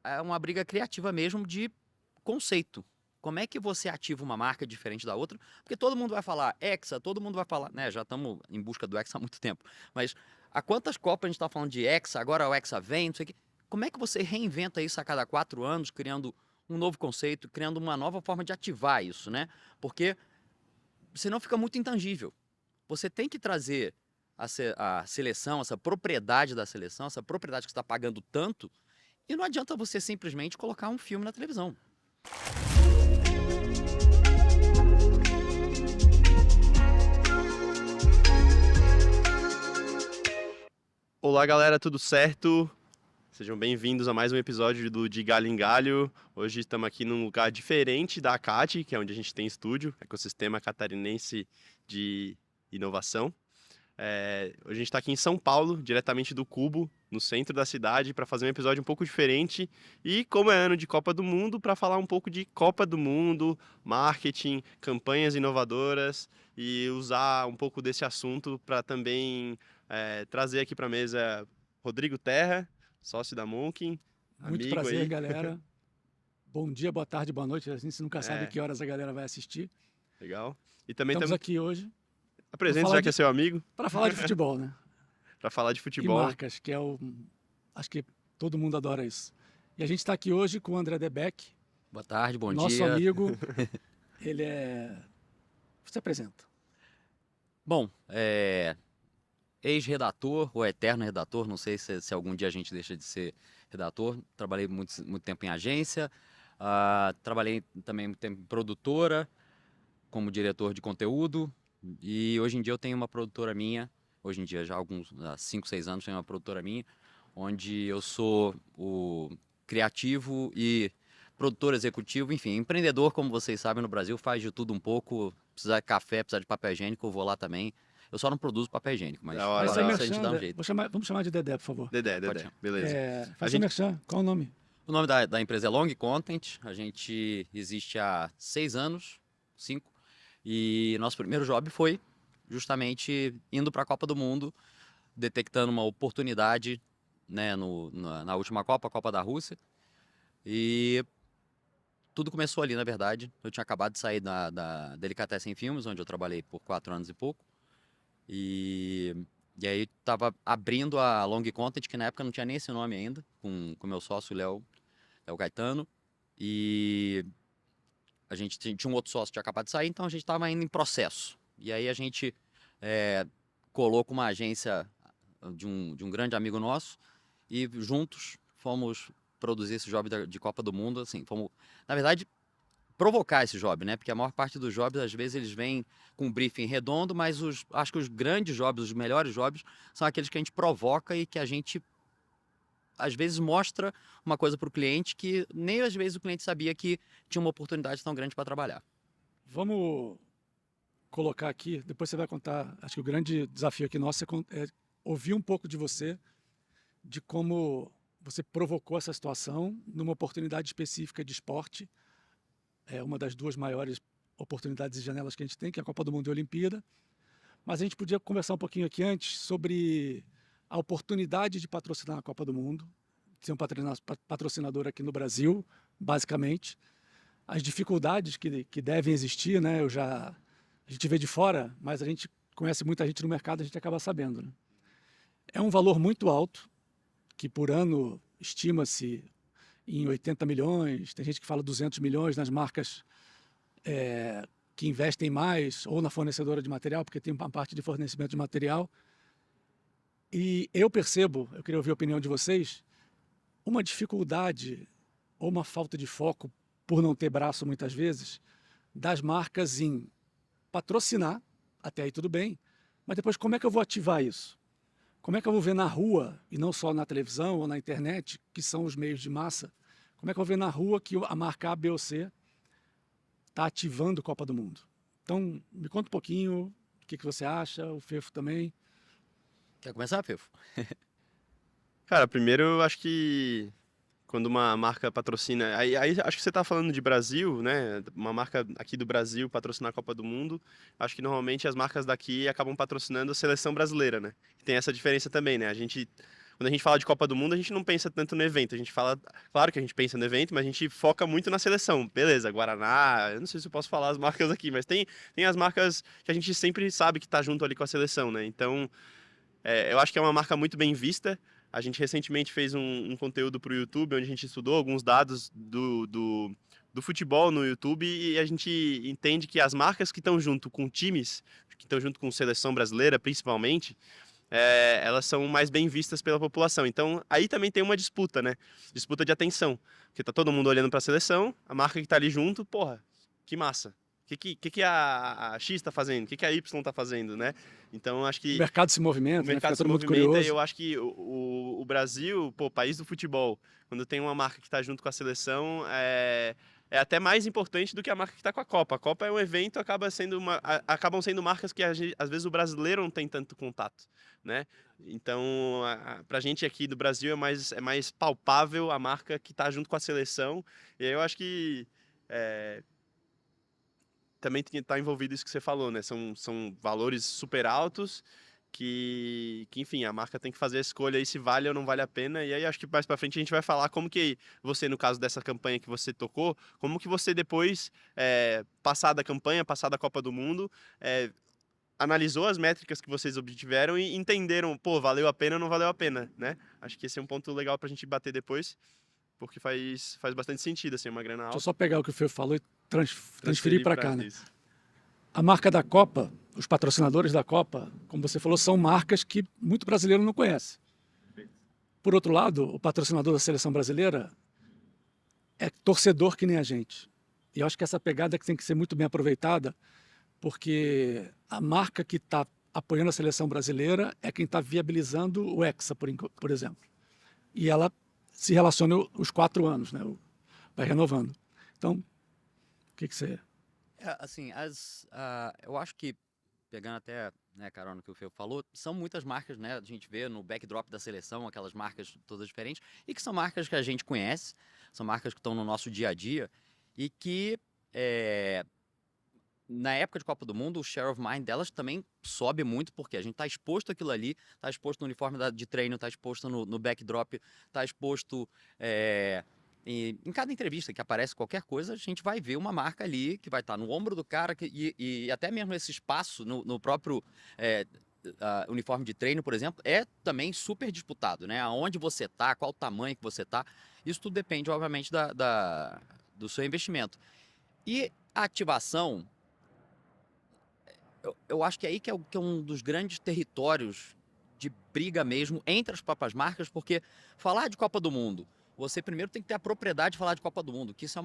é uma briga criativa mesmo de conceito. Como é que você ativa uma marca diferente da outra? Porque todo mundo vai falar Hexa, todo mundo vai falar, né? Já estamos em busca do Hexa há muito tempo. Mas há quantas Copas a gente está falando de Hexa, agora o Hexa vem, não sei o quê. Como é que você reinventa isso a cada 4 anos, criando um novo conceito, criando uma nova forma de ativar isso, né? Porque senão fica muito intangível. Você tem que trazer a seleção, essa propriedade da seleção, essa propriedade que você está pagando tanto, e não adianta você simplesmente colocar um filme na televisão. Olá, galera, tudo certo? Sejam bem-vindos a mais um episódio do De Galho em Galho. Hoje estamos aqui num lugar diferente da ACAT, que é onde a gente tem estúdio, Ecossistema Catarinense de Inovação. Hoje a gente está aqui em São Paulo, diretamente do Cubo, no centro da cidade, para fazer um episódio um pouco diferente. E como é ano de Copa do Mundo, para falar um pouco de Copa do Mundo, marketing, campanhas inovadoras e usar um pouco desse assunto para também trazer aqui para a mesa Rodrigo Terra, sócio da Monkin, Muito amigo prazer, aí. galera. Bom dia, boa tarde, boa noite. A gente nunca sabe É, que horas a galera vai assistir. legal. E também Estamos estamos aqui hoje apresente, já que é seu amigo, para falar de futebol, né? para falar de E futebol. marcas, acho que todo mundo adora isso. E a gente está aqui hoje com o André Debeck, Boa tarde, bom nosso dia. amigo. Ele é... Você apresenta. Bom, ex-redator ou eterno redator, não sei se algum dia a gente deixa de ser redator. Trabalhei muito tempo em agência, trabalhei também muito tempo em produtora, como diretor de conteúdo, e hoje em dia eu tenho uma produtora minha, hoje em dia já há 5, 6 anos tenho uma produtora minha, onde eu sou o criativo e produtor executivo, enfim, empreendedor, como vocês sabem, no Brasil faz de tudo um pouco, precisar de café, precisar de papel higiênico, eu vou lá também. Eu só não produzo papel higiênico, mas Da hora, Faz seu da fora isso a hora. gente merchan. dá um jeito. Vamos chamar de Dedé, por favor. Dedé, Pode Dedé, chamar. beleza. A Faz seu gente merchan. Qual o nome? O nome da empresa é Long Content, a gente existe há 6 anos, 5, e nosso primeiro job foi justamente indo para a Copa do Mundo, detectando uma oportunidade, né, na última Copa, a Copa da Rússia, e tudo começou ali, na verdade. Eu tinha acabado de sair da Delicatessen Filmes, onde eu trabalhei por 4 anos e pouco, e, e aí estava abrindo a Long Content, que na época não tinha nem esse nome ainda, com meu sócio, Léo Gaetano, e a gente tinha um outro sócio que tinha acabado de sair, então a gente estava ainda em processo. E aí a gente é, colou com uma agência de um grande amigo nosso e juntos fomos produzir esse job de Copa do Mundo, assim, fomos, na verdade, provocar esse job, né? Porque a maior parte dos jobs, às vezes, eles vêm com um briefing redondo, mas acho que os grandes jobs, os melhores jobs, são aqueles que a gente provoca e que a gente às vezes mostra uma coisa para o cliente que nem às vezes o cliente sabia que tinha uma oportunidade tão grande para trabalhar. Vamos colocar aqui, depois você vai contar. Acho que o grande desafio aqui nosso é ouvir um pouco de você, de como você provocou essa situação numa oportunidade específica de esporte. É uma das duas maiores oportunidades e janelas que a gente tem, que é a Copa do Mundo e a Olimpíada. Mas a gente podia conversar um pouquinho aqui antes sobre a oportunidade de patrocinar a Copa do Mundo, de ser um patrocinador aqui no Brasil, basicamente. As dificuldades que devem existir, né? A gente vê de fora, mas a gente conhece muita gente no mercado, a gente acaba sabendo, né? É um valor muito alto, que por ano estima-se em 80 milhões, tem gente que fala 200 milhões nas marcas que investem mais, ou na fornecedora de material, porque tem uma parte de fornecimento de material. E eu percebo, eu queria ouvir a opinião de vocês, uma dificuldade ou uma falta de foco, por não ter braço muitas vezes, das marcas em patrocinar, até aí tudo bem, mas depois como é que eu vou ativar isso? Como é que eu vou ver na rua, e não só na televisão ou na internet, que são os meios de massa, como é que eu vou ver na rua que a marca A, B ou C está ativando Copa do Mundo? Então, me conta um pouquinho o que você acha, o Fefo também. Quer começar, Fefo? Cara, primeiro eu acho que quando uma marca patrocina. Aí acho que você tá falando de Brasil, né? Uma marca aqui do Brasil patrocinar a Copa do Mundo. Acho que normalmente as marcas daqui acabam patrocinando a seleção brasileira, né? Tem essa diferença também, né? quando a gente fala de Copa do Mundo, a gente não pensa tanto no evento. A gente fala, claro que a gente pensa no evento, mas a gente foca muito na seleção. Beleza, Guaraná, eu não sei se eu posso falar as marcas aqui, mas tem as marcas que a gente sempre sabe que tá junto ali com a seleção, né? Então, eu acho que é uma marca muito bem vista. A gente recentemente fez um conteúdo para o YouTube, onde a gente estudou alguns dados do futebol no YouTube e a gente entende que as marcas que estão junto com times, que estão junto com seleção brasileira, principalmente, elas são mais bem vistas pela população. Então, aí também tem uma disputa, né? Disputa de atenção. Porque tá todo mundo olhando para a seleção, a marca que tá ali junto, porra, que massa. O que a X está fazendo? O que a Y está fazendo, né? Então, acho que O mercado se o movimenta, né? mercado Fica se todo mundo movimenta e curioso. eu acho que o Brasil, pô, país do futebol, quando tem uma marca que está junto com a seleção, é até mais importante do que a marca que está com a Copa. A Copa é um evento, acabam sendo marcas que às vezes o brasileiro não tem tanto contato, né? Então, pra gente aqui do Brasil é mais palpável a marca que está junto com a seleção. E aí eu acho que também está envolvido isso que você falou, né? São valores super altos enfim, a marca tem que fazer a escolha aí se vale ou não vale a pena. E aí acho que mais para frente a gente vai falar como que você, no caso dessa campanha que você tocou, como que você depois, passada a campanha, passada a Copa do Mundo, analisou as métricas que vocês obtiveram e entenderam, pô, valeu a pena ou não valeu a pena, né? Acho que esse é um ponto legal pra gente bater depois, porque faz bastante sentido, assim, uma grana Deixa eu alta. só pegar o que o Fê falou e transferir para cá, né? Isso. A marca da Copa, os patrocinadores da Copa, como você falou, são marcas que muito brasileiro não conhece. Por outro lado, o patrocinador da seleção brasileira é torcedor que nem a gente. E eu acho que essa pegada é que tem que ser muito bem aproveitada, porque a marca que está apoiando a seleção brasileira é quem está viabilizando o Hexa, por exemplo. E ela se relaciona os 4 anos, né? Vai renovando. Então, o que você... Assim, eu acho que, pegando até, né, carona, no que o Fê falou, são muitas marcas, né? A gente vê no backdrop da seleção, aquelas marcas todas diferentes, e que são marcas que a gente conhece, são marcas que estão no nosso dia a dia, e que, na época de Copa do Mundo, o share of mind delas também sobe muito, porque a gente está exposto àquilo ali, está exposto no uniforme de treino, está exposto no backdrop, está exposto... em cada entrevista que aparece qualquer coisa, a gente vai ver uma marca ali que vai estar no ombro do cara e até mesmo esse espaço no próprio uniforme de treino, por exemplo, é também super disputado, né? Aonde você tá, qual o tamanho que você tá, isso tudo depende, obviamente, do seu investimento. E a ativação, eu acho que é aí que é um dos grandes territórios de briga mesmo entre as próprias marcas, porque falar de Copa do Mundo, você primeiro tem que ter a propriedade de falar de Copa do Mundo, que isso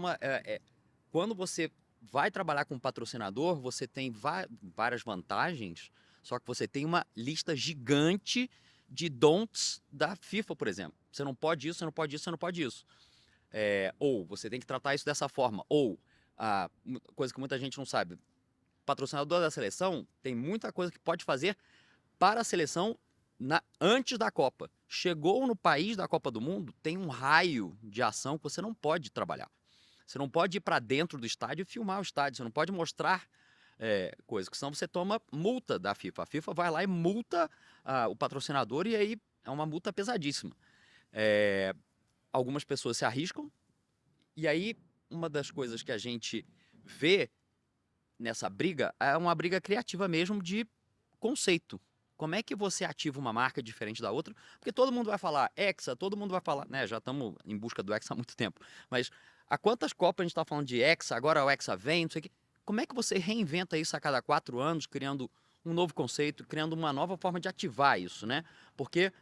quando você vai trabalhar com um patrocinador, você tem várias vantagens, só que você tem uma lista gigante de don'ts da FIFA, por exemplo. Você não pode isso, você não pode isso, você não pode isso. Ou você tem que tratar isso dessa forma. Ou, coisa que muita gente não sabe, patrocinador da seleção tem muita coisa que pode fazer para a seleção antes da Copa. Chegou no país da Copa do Mundo, tem um raio de ação que você não pode trabalhar. Você não pode ir para dentro do estádio e filmar o estádio. Você não pode mostrar coisas, que senão você toma multa da FIFA. A FIFA vai lá e multa o patrocinador e aí é uma multa pesadíssima. Algumas pessoas se arriscam e aí uma das coisas que a gente vê nessa briga é uma briga criativa mesmo de conceito. Como é que você ativa uma marca diferente da outra? Porque todo mundo vai falar Hexa, todo mundo vai falar, né? Já estamos em busca do Hexa há muito tempo. Mas há quantas Copas a gente está falando de Hexa, agora o Hexa vem, não sei o quê. Como é que você reinventa isso a cada 4 anos, criando um novo conceito, criando uma nova forma de ativar isso, né? Porque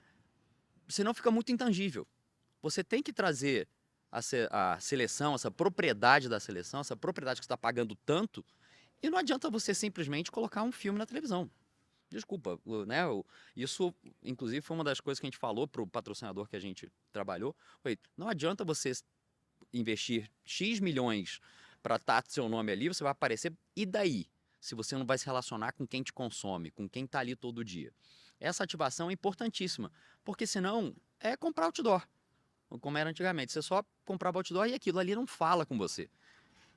senão fica muito intangível. Você tem que trazer a seleção, essa propriedade da seleção, essa propriedade que você está pagando tanto, e não adianta você simplesmente colocar um filme na televisão. Desculpa, né? Isso, inclusive, foi uma das coisas que a gente falou para o patrocinador que a gente trabalhou. Não adianta você investir X milhões para estar seu nome ali, você vai aparecer, e daí? Se você não vai se relacionar com quem te consome, com quem está ali todo dia. Essa ativação é importantíssima, porque senão é comprar outdoor, como era antigamente. Você só comprava outdoor e aquilo ali não fala com você.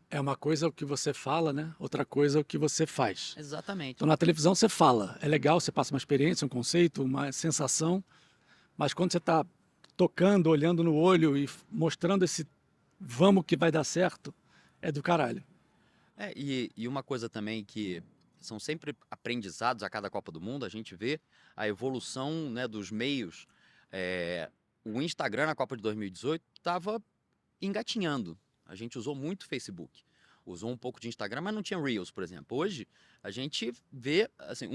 É uma coisa o que você fala, né? Outra coisa o que você faz. Exatamente. Então, na televisão você fala. É legal, você passa uma experiência, um conceito, uma sensação. Mas quando você está tocando, olhando no olho e mostrando esse vamos que vai dar certo, é do caralho. E uma coisa também que são sempre aprendizados a cada Copa do Mundo, a gente vê a evolução, né, dos meios. É, o Instagram na Copa de 2018 estava engatinhando. A gente usou muito Facebook, usou um pouco de Instagram, mas não tinha Reels, por exemplo. Hoje, a gente vê, assim,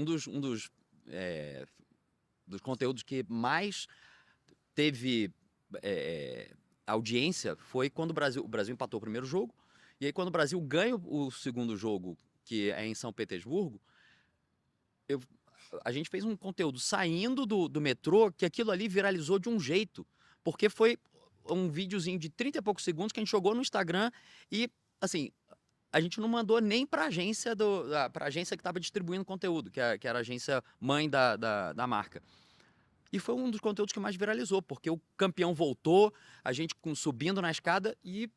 dos conteúdos que mais teve audiência foi quando o Brasil empatou o primeiro jogo, e aí quando o Brasil ganha o segundo jogo, que é em São Petersburgo, a gente fez um conteúdo saindo do metrô, que aquilo ali viralizou de um jeito, porque foi um videozinho de 30 e poucos segundos que a gente jogou no Instagram e, assim, a gente não mandou nem para a agência que estava distribuindo conteúdo, que era a agência mãe da marca. E foi um dos conteúdos que mais viralizou, porque o campeão voltou, a gente subindo na escada, e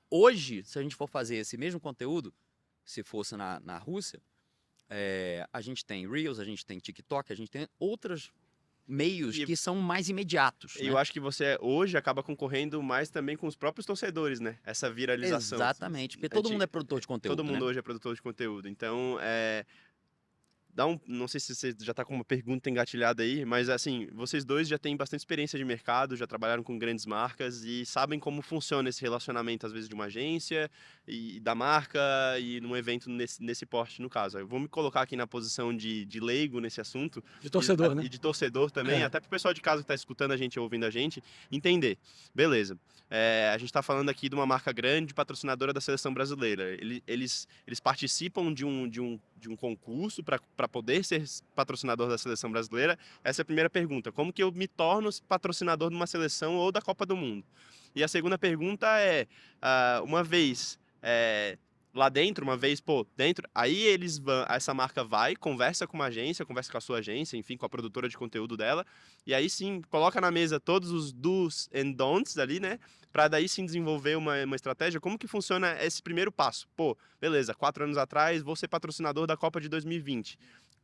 hoje, se a gente for fazer esse mesmo conteúdo, se fosse na Rússia, a gente tem Reels, a gente tem TikTok, a gente tem outros meios E- que são mais imediatos, Eu né? acho que você hoje acaba concorrendo mais também com os próprios torcedores, né? Essa viralização. Exatamente, porque A todo gente- mundo é produtor de conteúdo, Todo mundo né? hoje é produtor de conteúdo. Então, não sei se você já está com uma pergunta engatilhada aí, mas assim, vocês dois já têm bastante experiência de mercado, já trabalharam com grandes marcas e sabem como funciona esse relacionamento, às vezes, de uma agência e da marca e num evento nesse porte, no caso. Eu vou me colocar aqui na posição de leigo nesse assunto De torcedor, né? e de torcedor também, É. até para o pessoal de casa que está escutando a gente, ouvindo a gente, entender. Beleza. A gente está falando aqui de uma marca grande, patrocinadora da seleção brasileira. Eles participam de um concurso para poder ser patrocinador da seleção brasileira. Essa é a primeira pergunta. Como que eu me torno patrocinador de uma seleção ou da Copa do Mundo? E a segunda pergunta é, uma vez lá dentro, uma vez, dentro, aí essa marca vai, conversa com uma agência, conversa com a sua agência, enfim, com a produtora de conteúdo dela, e aí sim, coloca na mesa todos os do's and don'ts ali, né? Para daí sim desenvolver uma estratégia. Como que funciona esse primeiro passo? Beleza, 4 anos atrás, vou ser patrocinador da Copa de 2020.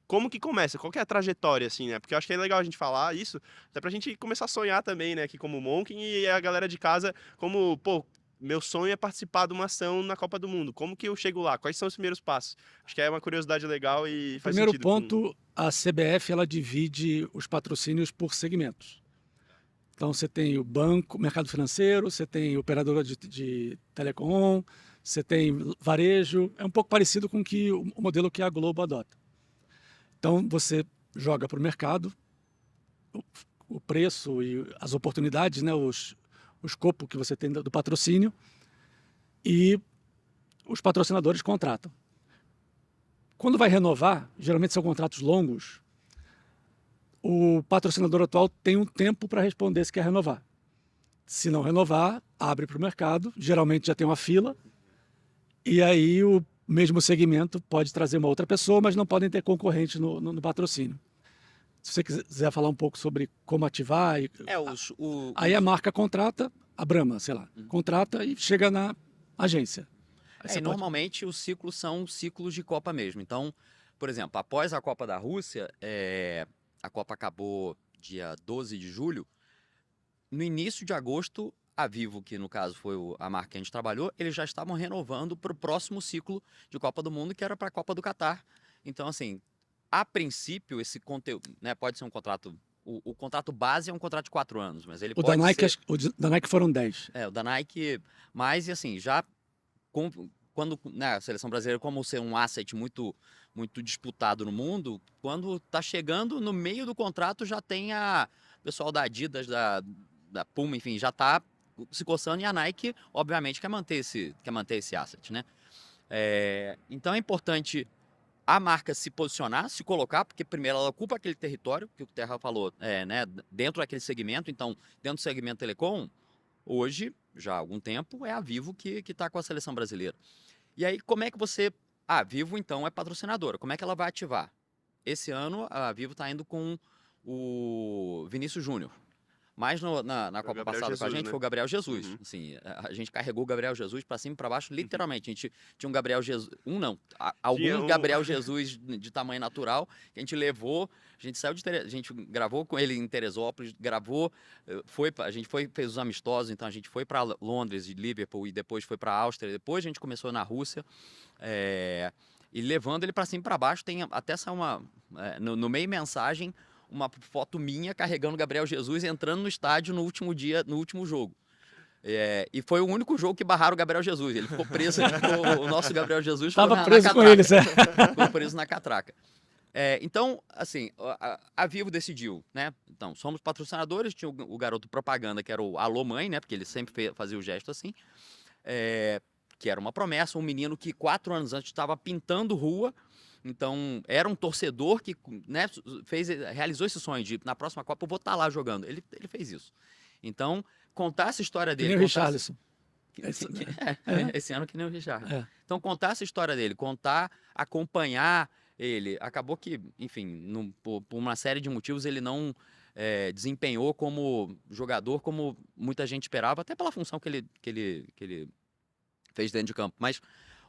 Como que começa? Qual que é a trajetória, assim, né? Porque eu acho que é legal a gente falar isso, até pra gente começar a sonhar também, né? Aqui como Monkin e a galera de casa, como, meu sonho é participar de uma ação na Copa do Mundo. Como que eu chego lá? Quais são os primeiros passos? Acho que é uma curiosidade legal e faz Primeiro sentido. ponto, a CBF ela divide os patrocínios por segmentos. Então você tem o banco, mercado financeiro, você tem operadora de telecom, você tem varejo. É um pouco parecido com o modelo que a Globo adota. Então você joga para o mercado o preço e as oportunidades, né, o escopo que você tem do patrocínio, e os patrocinadores contratam. Quando vai renovar, geralmente são contratos longos, o patrocinador atual tem um tempo para responder se quer renovar. Se não renovar, abre para o mercado, geralmente já tem uma fila, e aí o mesmo segmento pode trazer uma outra pessoa, mas não podem ter concorrente no patrocínio. Se você quiser falar um pouco sobre como ativar, aí a marca contrata, a Brahma, sei lá, contrata e chega na agência. Aí você pode... Normalmente os ciclos são ciclos de Copa mesmo. Então, por exemplo, após a Copa da Rússia, a Copa acabou dia 12 de julho. No início de agosto, a Vivo, que no caso foi a marca que a gente trabalhou, eles já estavam renovando para o próximo ciclo de Copa do Mundo, que era para a Copa do Catar. Então, assim, a princípio, esse conteúdo, né, pode ser um contrato. O contrato base é um contrato de 4 anos, mas ele O pode da Nike, ser. o da Nike foram 10. O da Nike, mas, e assim, já quando, né, a seleção brasileira, como ser um asset muito, muito disputado no mundo, quando está chegando no meio do contrato, já tem o pessoal da Adidas, da Puma, enfim, já está se coçando, e a Nike, obviamente, quer manter esse asset, né? Então é importante a marca se posicionar, se colocar, porque primeiro ela ocupa aquele território, que o Terra falou, né, dentro daquele segmento. Então, dentro do segmento telecom, hoje, já há algum tempo, é a Vivo que está com a seleção brasileira. E aí, como é que você... A Vivo, então, é patrocinadora. Como é que ela vai ativar? Esse ano, a Vivo está indo com o Vinícius Júnior. Mas na Foi o Copa Gabriel passada com a Jesus, gente né? foi o Gabriel Jesus. Uhum. Assim, a gente carregou o Gabriel Jesus para cima e para baixo, literalmente. A gente tinha um Gabriel Jesus, Tinha alguns um... Gabriel Jesus de tamanho natural que a gente levou. A gente saiu a gente gravou com ele em Teresópolis, gravou, a gente fez os amistosos, então a gente foi para Londres e Liverpool e depois foi para Áustria, depois a gente começou na Rússia. E levando ele para cima e para baixo, tem até essa no meio mensagem, uma foto minha carregando o Gabriel Jesus entrando no estádio no último dia, no último jogo. E foi o único jogo que barraram o Gabriel Jesus. Ele ficou preso, o nosso Gabriel Jesus ficou Tava na preso com catraca. eles, é. Ficou preso na catraca. Então, assim, a Vivo decidiu, né? Então, somos patrocinadores, tinha o garoto propaganda, que era o Alô Mãe, né? Porque ele sempre fazia o gesto assim. Que era uma promessa, um menino que 4 anos antes estava pintando rua. Então, era um torcedor que, né, realizou esse sonho de, na próxima Copa, eu vou estar lá jogando. Ele fez isso. Então, contar essa história Que dele... nem o Richarlison. Esse ano que nem o Richard. É. Então, contar essa história dele, acompanhar ele. Acabou que, enfim, por uma série de motivos, ele não desempenhou como jogador, como muita gente esperava, até pela função que ele fez dentro de campo. Mas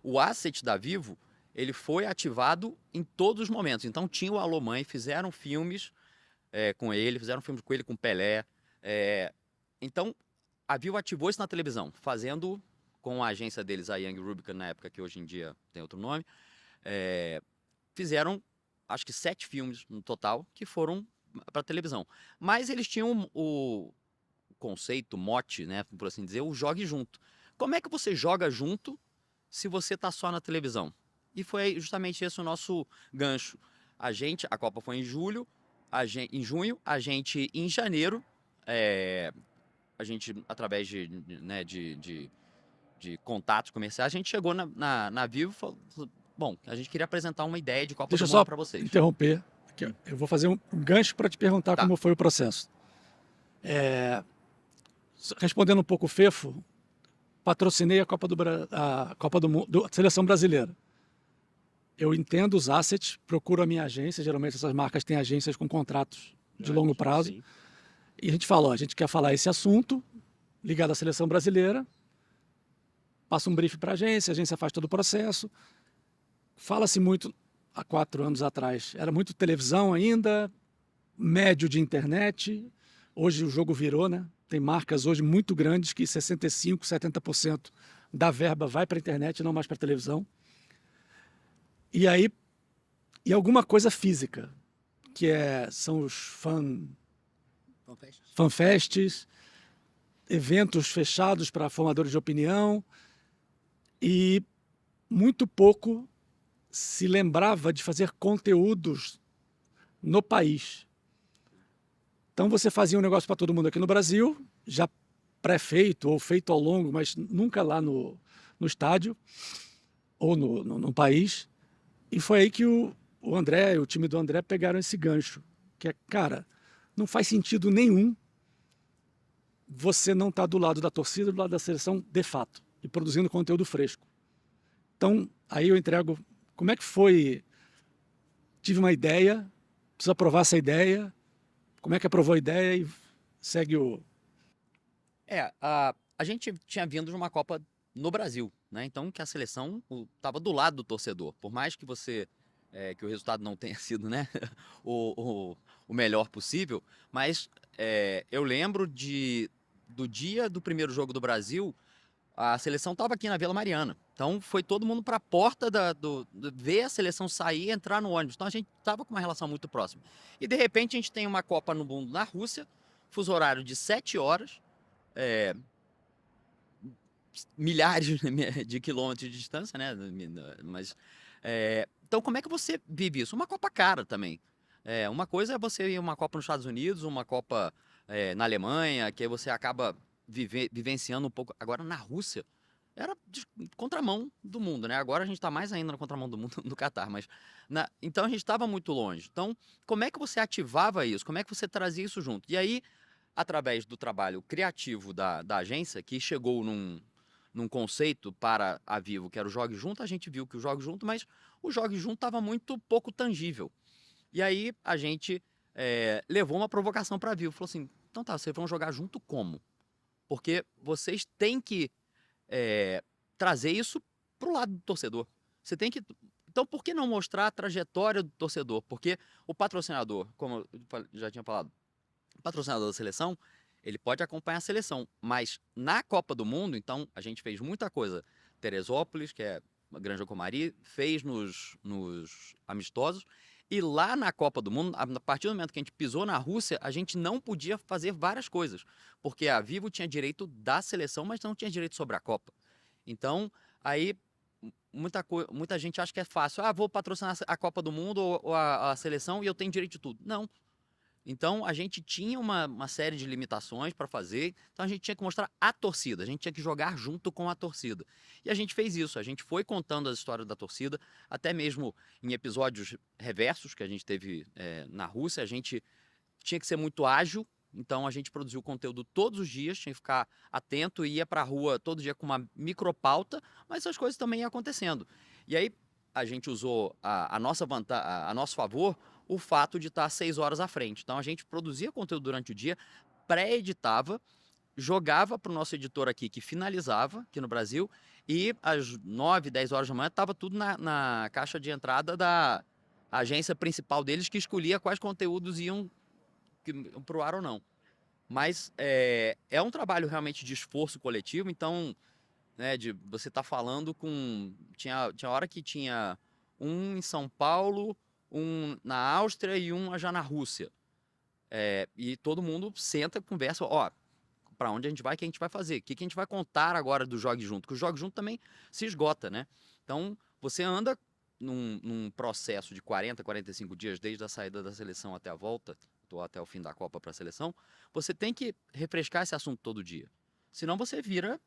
o asset da Vivo, ele foi ativado em todos os momentos. Então tinha o Alô Mãe, fizeram filmes com ele, com Pelé. Então a Vivo ativou isso na televisão, fazendo com a agência deles, a Young Rubicon, na época, que hoje em dia tem outro nome, fizeram, acho que 7 filmes no total, que foram para televisão. Mas eles tinham o conceito, mote, né, por assim dizer, o jogue junto. Como é que você joga junto se você está só na televisão? E foi justamente esse o nosso gancho. A Copa foi em julho, em junho, a gente em janeiro, a gente, através de contatos comerciais, a gente chegou na Vivo e falou, bom, a gente queria apresentar uma ideia de Copa Deixa eu do só Mundo para vocês. interromper. Eu vou fazer um gancho para te perguntar Tá. como foi o processo. Respondendo um pouco o Fefo, patrocinei a Copa do Mundo, a Seleção Brasileira. Eu entendo os assets, procuro a minha agência, geralmente essas marcas têm agências com contratos de longo prazo. Sim. E a gente falou, a gente quer falar esse assunto ligado à Seleção Brasileira, passa um brief para a agência faz todo o processo. Fala-se muito, há 4 anos atrás, era muito televisão ainda, médio de internet. Hoje o jogo virou, né? Tem marcas hoje muito grandes que 65%, 70% da verba vai para a internet, não mais para a televisão. E aí, alguma coisa física, que são os fanfests, eventos fechados para formadores de opinião, e muito pouco se lembrava de fazer conteúdos no país. Então você fazia um negócio para todo mundo aqui no Brasil, já pré-feito ou feito ao longo, mas nunca lá no estádio ou no país. E foi aí que o André e o time do André pegaram esse gancho, que cara, não faz sentido nenhum você não estar do lado da torcida, do lado da seleção, de fato, e produzindo conteúdo fresco. Então, aí eu entrego, como é que foi? Tive uma ideia, preciso aprovar essa ideia, como é que aprovou a ideia e segue o... A gente tinha vindo de uma Copa no Brasil, né? Então que a seleção estava do lado do torcedor. Por mais que que o resultado não tenha sido, né, o melhor possível, mas eu lembro do dia do primeiro jogo do Brasil, a seleção estava aqui na Vila Mariana. Então foi todo mundo para a porta ver a seleção sair e entrar no ônibus. Então a gente estava com uma relação muito próxima. E de repente a gente tem uma Copa no Mundo na Rússia, fuso horário de 7 horas, milhares de quilômetros de distância, né? Mas, então, como é que você vive isso? Uma Copa cara também. Uma coisa é você ir uma Copa nos Estados Unidos, uma Copa na Alemanha, que aí você acaba vivenciando um pouco. Agora, na Rússia, era de contramão do mundo, né? Agora a gente está mais ainda na contramão do mundo no Catar, mas então a gente estava muito longe. Então, como é que você ativava isso? Como é que você trazia isso junto? E aí, através do trabalho criativo da agência, que chegou num conceito para a Vivo, que era o Jogue Junto, a gente viu que o Jogue Junto, mas o Jogue Junto estava muito pouco tangível. E aí a gente levou uma provocação para a Vivo, falou assim, então tá, vocês vão jogar junto como? Porque vocês têm que trazer isso pro lado do torcedor. Você tem que... Então, por que não mostrar a trajetória do torcedor? Porque o patrocinador, como eu já tinha falado, o patrocinador da seleção, ele pode acompanhar a seleção, mas na Copa do Mundo, então, a gente fez muita coisa. Teresópolis, que é a Granja Comari, fez nos amistosos, e lá na Copa do Mundo, a partir do momento que a gente pisou na Rússia, a gente não podia fazer várias coisas, porque a Vivo tinha direito da seleção, mas não tinha direito sobre a Copa. Então, aí muita gente acha que é fácil. Vou patrocinar a Copa do Mundo ou a seleção e eu tenho direito de tudo. Não. Então, a gente tinha uma série de limitações para fazer, então a gente tinha que mostrar a torcida, a gente tinha que jogar junto com a torcida. E a gente fez isso, a gente foi contando as histórias da torcida, até mesmo em episódios reversos que a gente teve na Rússia, a gente tinha que ser muito ágil, então a gente produziu conteúdo todos os dias, tinha que ficar atento e ia para a rua todo dia com uma micropauta, mas essas coisas também iam acontecendo. E aí a gente usou a nosso favor o fato de estar 6 horas à frente. Então a gente produzia conteúdo durante o dia, pré-editava, jogava para o nosso editor aqui, que finalizava aqui no Brasil, e às 9, 10 horas da manhã estava tudo na caixa de entrada da agência principal deles, que escolhia quais conteúdos iam para o ar ou não. Mas é um trabalho realmente de esforço coletivo, então, né, de você estar falando com... Tinha hora que tinha um em São Paulo, um na Áustria e um já na Rússia. E todo mundo senta, conversa, para onde a gente vai, o que a gente vai fazer, o que a gente vai contar agora do Jogue Junto, porque o Jogue Junto também se esgota, né? Então, você anda num processo de 40, 45 dias, desde a saída da seleção até a volta, ou até o fim da Copa para a seleção, você tem que refrescar esse assunto todo dia. Senão você vira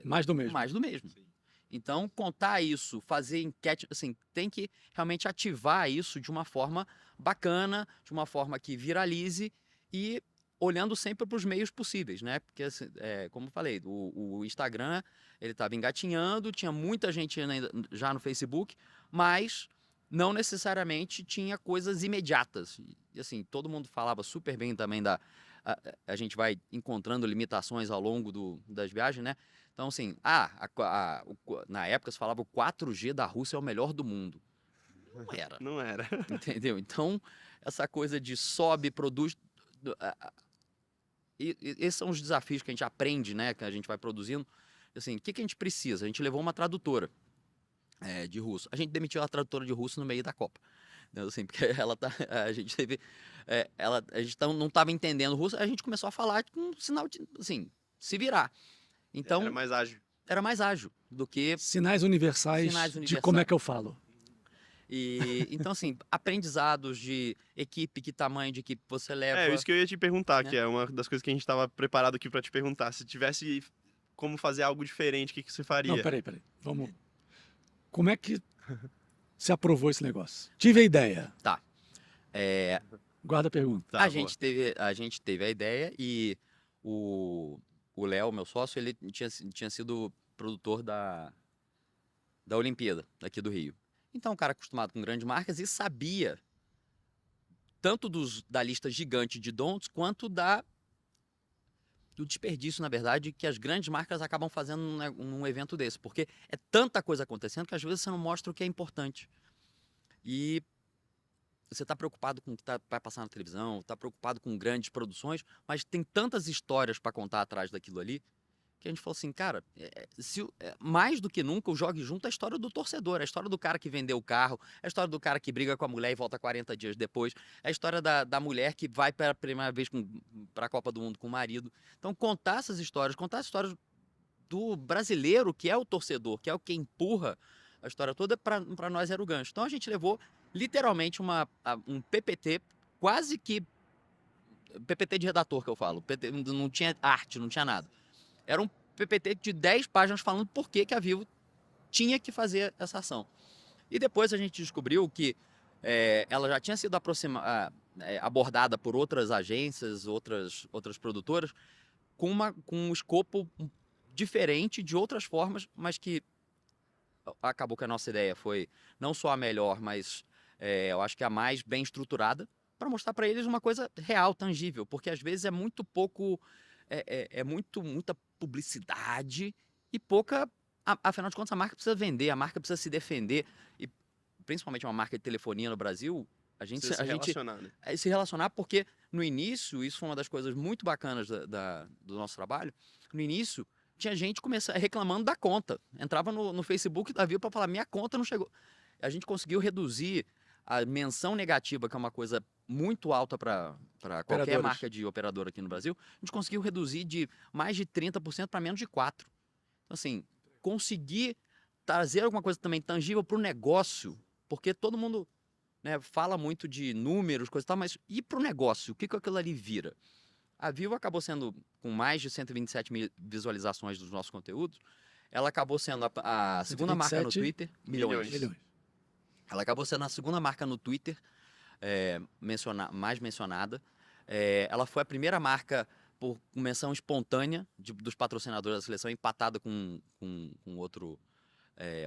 Mais do mesmo. mais do mesmo. Sim. Então, contar isso, fazer enquete, assim, tem que realmente ativar isso de uma forma bacana, de uma forma que viralize e olhando sempre para os meios possíveis, né? Porque, assim, como eu falei, o Instagram, ele estava engatinhando, tinha muita gente ainda já no Facebook, mas não necessariamente tinha coisas imediatas. E, assim, todo mundo falava super bem também a gente vai encontrando limitações ao longo das viagens, né? Então, assim, na época se falava o 4G da Rússia é o melhor do mundo. Não era, Não era. entendeu? Então, essa coisa de sobe, produz... esses são os desafios que a gente aprende, né? Que a gente vai produzindo. Assim, o que a gente precisa? A gente levou uma tradutora de russo. A gente demitiu a tradutora de russo no meio da Copa. Então, assim, porque a gente teve... a gente não estava entendendo russo, a gente começou a falar com um sinal de, assim, se virar. Então, Era mais ágil. era mais ágil do que... Sinais universais, Sinais de universais. como é que eu falo. Então, assim, aprendizados de equipe, que tamanho de equipe você leva. Isso que eu ia te perguntar, né? que é uma das coisas que a gente estava preparado aqui para te perguntar. Se tivesse como fazer algo diferente, o que você faria? Não, peraí. Vamos. Como é que se aprovou esse negócio? Tive a ideia. Tá. Guarda a pergunta. Tá, a boa. gente teve a ideia e o Léo, meu sócio, ele tinha sido produtor da Olimpíada, aqui do Rio. Então, um cara acostumado com grandes marcas e sabia tanto da lista gigante de dons, quanto do desperdício, na verdade, que as grandes marcas acabam fazendo num evento desse. Porque é tanta coisa acontecendo que às vezes você não mostra o que é importante. E você está preocupado com o que vai passar na televisão, está preocupado com grandes produções, mas tem tantas histórias para contar atrás daquilo ali, que a gente falou assim, cara, mais do que nunca, o Jogue Junto é a história do torcedor, é a história do cara que vendeu o carro, é a história do cara que briga com a mulher e volta 40 dias depois, é a história da mulher que vai pela primeira vez para a Copa do Mundo com o marido. Então, contar essas histórias do brasileiro, que é o torcedor, que é o que empurra a história toda, para nós era o gancho. Então, a gente levou, literalmente, um PPT, quase que PPT de redator, que eu falo. Não tinha arte, não tinha nada. Era um PPT de 10 páginas falando por que a Vivo tinha que fazer essa ação. E depois a gente descobriu que ela já tinha sido abordada por outras agências, outras produtoras, com um escopo diferente, de outras formas, mas que acabou que a nossa ideia foi não só a melhor, mas eu acho que a mais bem estruturada. para mostrar para eles uma coisa real, tangível, porque às vezes é muito pouco, muita publicidade e pouca, afinal de contas, a marca precisa vender, a marca precisa se defender, e principalmente uma marca de telefonia no Brasil, Precisa se relacionar, né? se relacionar, porque no início, isso foi uma das coisas muito bacanas do nosso trabalho, no início tinha gente reclamando da conta, entrava no Facebook da Vivo para falar, minha conta não chegou. A gente conseguiu reduzir a menção negativa, que é uma coisa muito alta para qualquer Operadoras. marca de operadora aqui no Brasil, a gente conseguiu reduzir de mais de 30% para menos de 4%. Então, assim, conseguir trazer alguma coisa também tangível para o negócio, porque todo mundo, né, fala muito de números, coisa e tal, mas e para o negócio? O que aquilo ali vira? A Vivo acabou sendo, com mais de 127 mil visualizações dos nossos conteúdos, ela acabou sendo a segunda marca no 127 Twitter. Milhões. Milhões. Ela acabou sendo a segunda marca no Twitter mais mencionada. Ela foi a primeira marca por menção espontânea dos patrocinadores da seleção, empatada com outro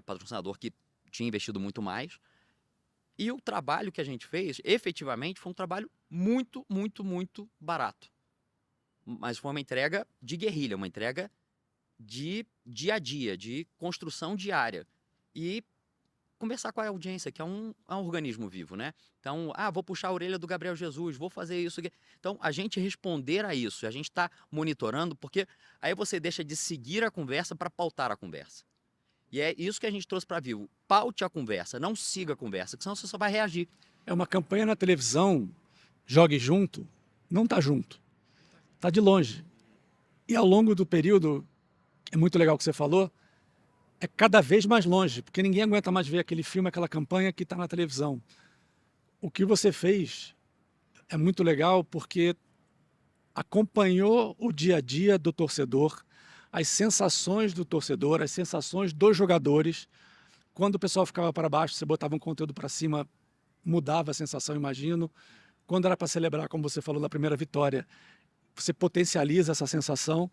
patrocinador que tinha investido muito mais. E o trabalho que a gente fez, efetivamente, foi um trabalho muito, muito, muito barato. Mas foi uma entrega de guerrilha, uma entrega de dia a dia, de construção diária. E conversar com a audiência, que é um organismo vivo, né? Então, vou puxar a orelha do Gabriel Jesus, vou fazer isso. Então, a gente responder a isso, a gente está monitorando, porque aí você deixa de seguir a conversa para pautar a conversa. E é isso que a gente trouxe para Vivo. Paute a conversa, não siga a conversa, que senão você só vai reagir. É uma campanha na televisão, jogue junto, não está junto. Está de longe. E ao longo do período, é muito legal o que você falou, é cada vez mais longe, porque ninguém aguenta mais ver aquele filme, aquela campanha que está na televisão. O que você fez é muito legal porque acompanhou o dia a dia do torcedor, as sensações do torcedor, as sensações dos jogadores. Quando o pessoal ficava para baixo, você botava um conteúdo para cima, mudava a sensação, imagino. Quando era para celebrar, como você falou, na primeira vitória, você potencializa essa sensação.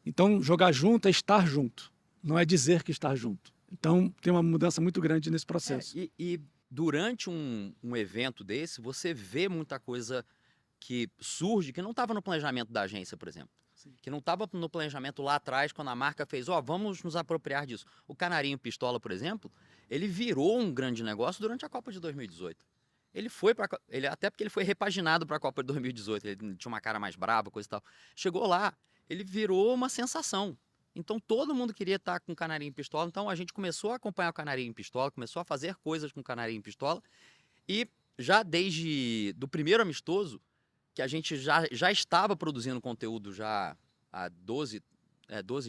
Então, jogar junto é estar junto, não é dizer que está junto. Então, tem uma mudança muito grande nesse processo. E durante um evento desse, você vê muita coisa que surge, que não estava no planejamento da agência, por exemplo. Sim. Que não estava no planejamento lá atrás, quando a marca fez, vamos nos apropriar disso. O Canarinho Pistola, por exemplo, ele virou um grande negócio durante a Copa de 2018. Até porque ele foi repaginado para a Copa de 2018, ele tinha uma cara mais brava, coisa e tal. Chegou lá, ele virou uma sensação. Então todo mundo queria estar com o Canarinho Pistola, então a gente começou a acompanhar o Canarinho Pistola, começou a fazer coisas com o Canarinho Pistola, e já desde do primeiro amistoso, que a gente já estava produzindo conteúdo já há 12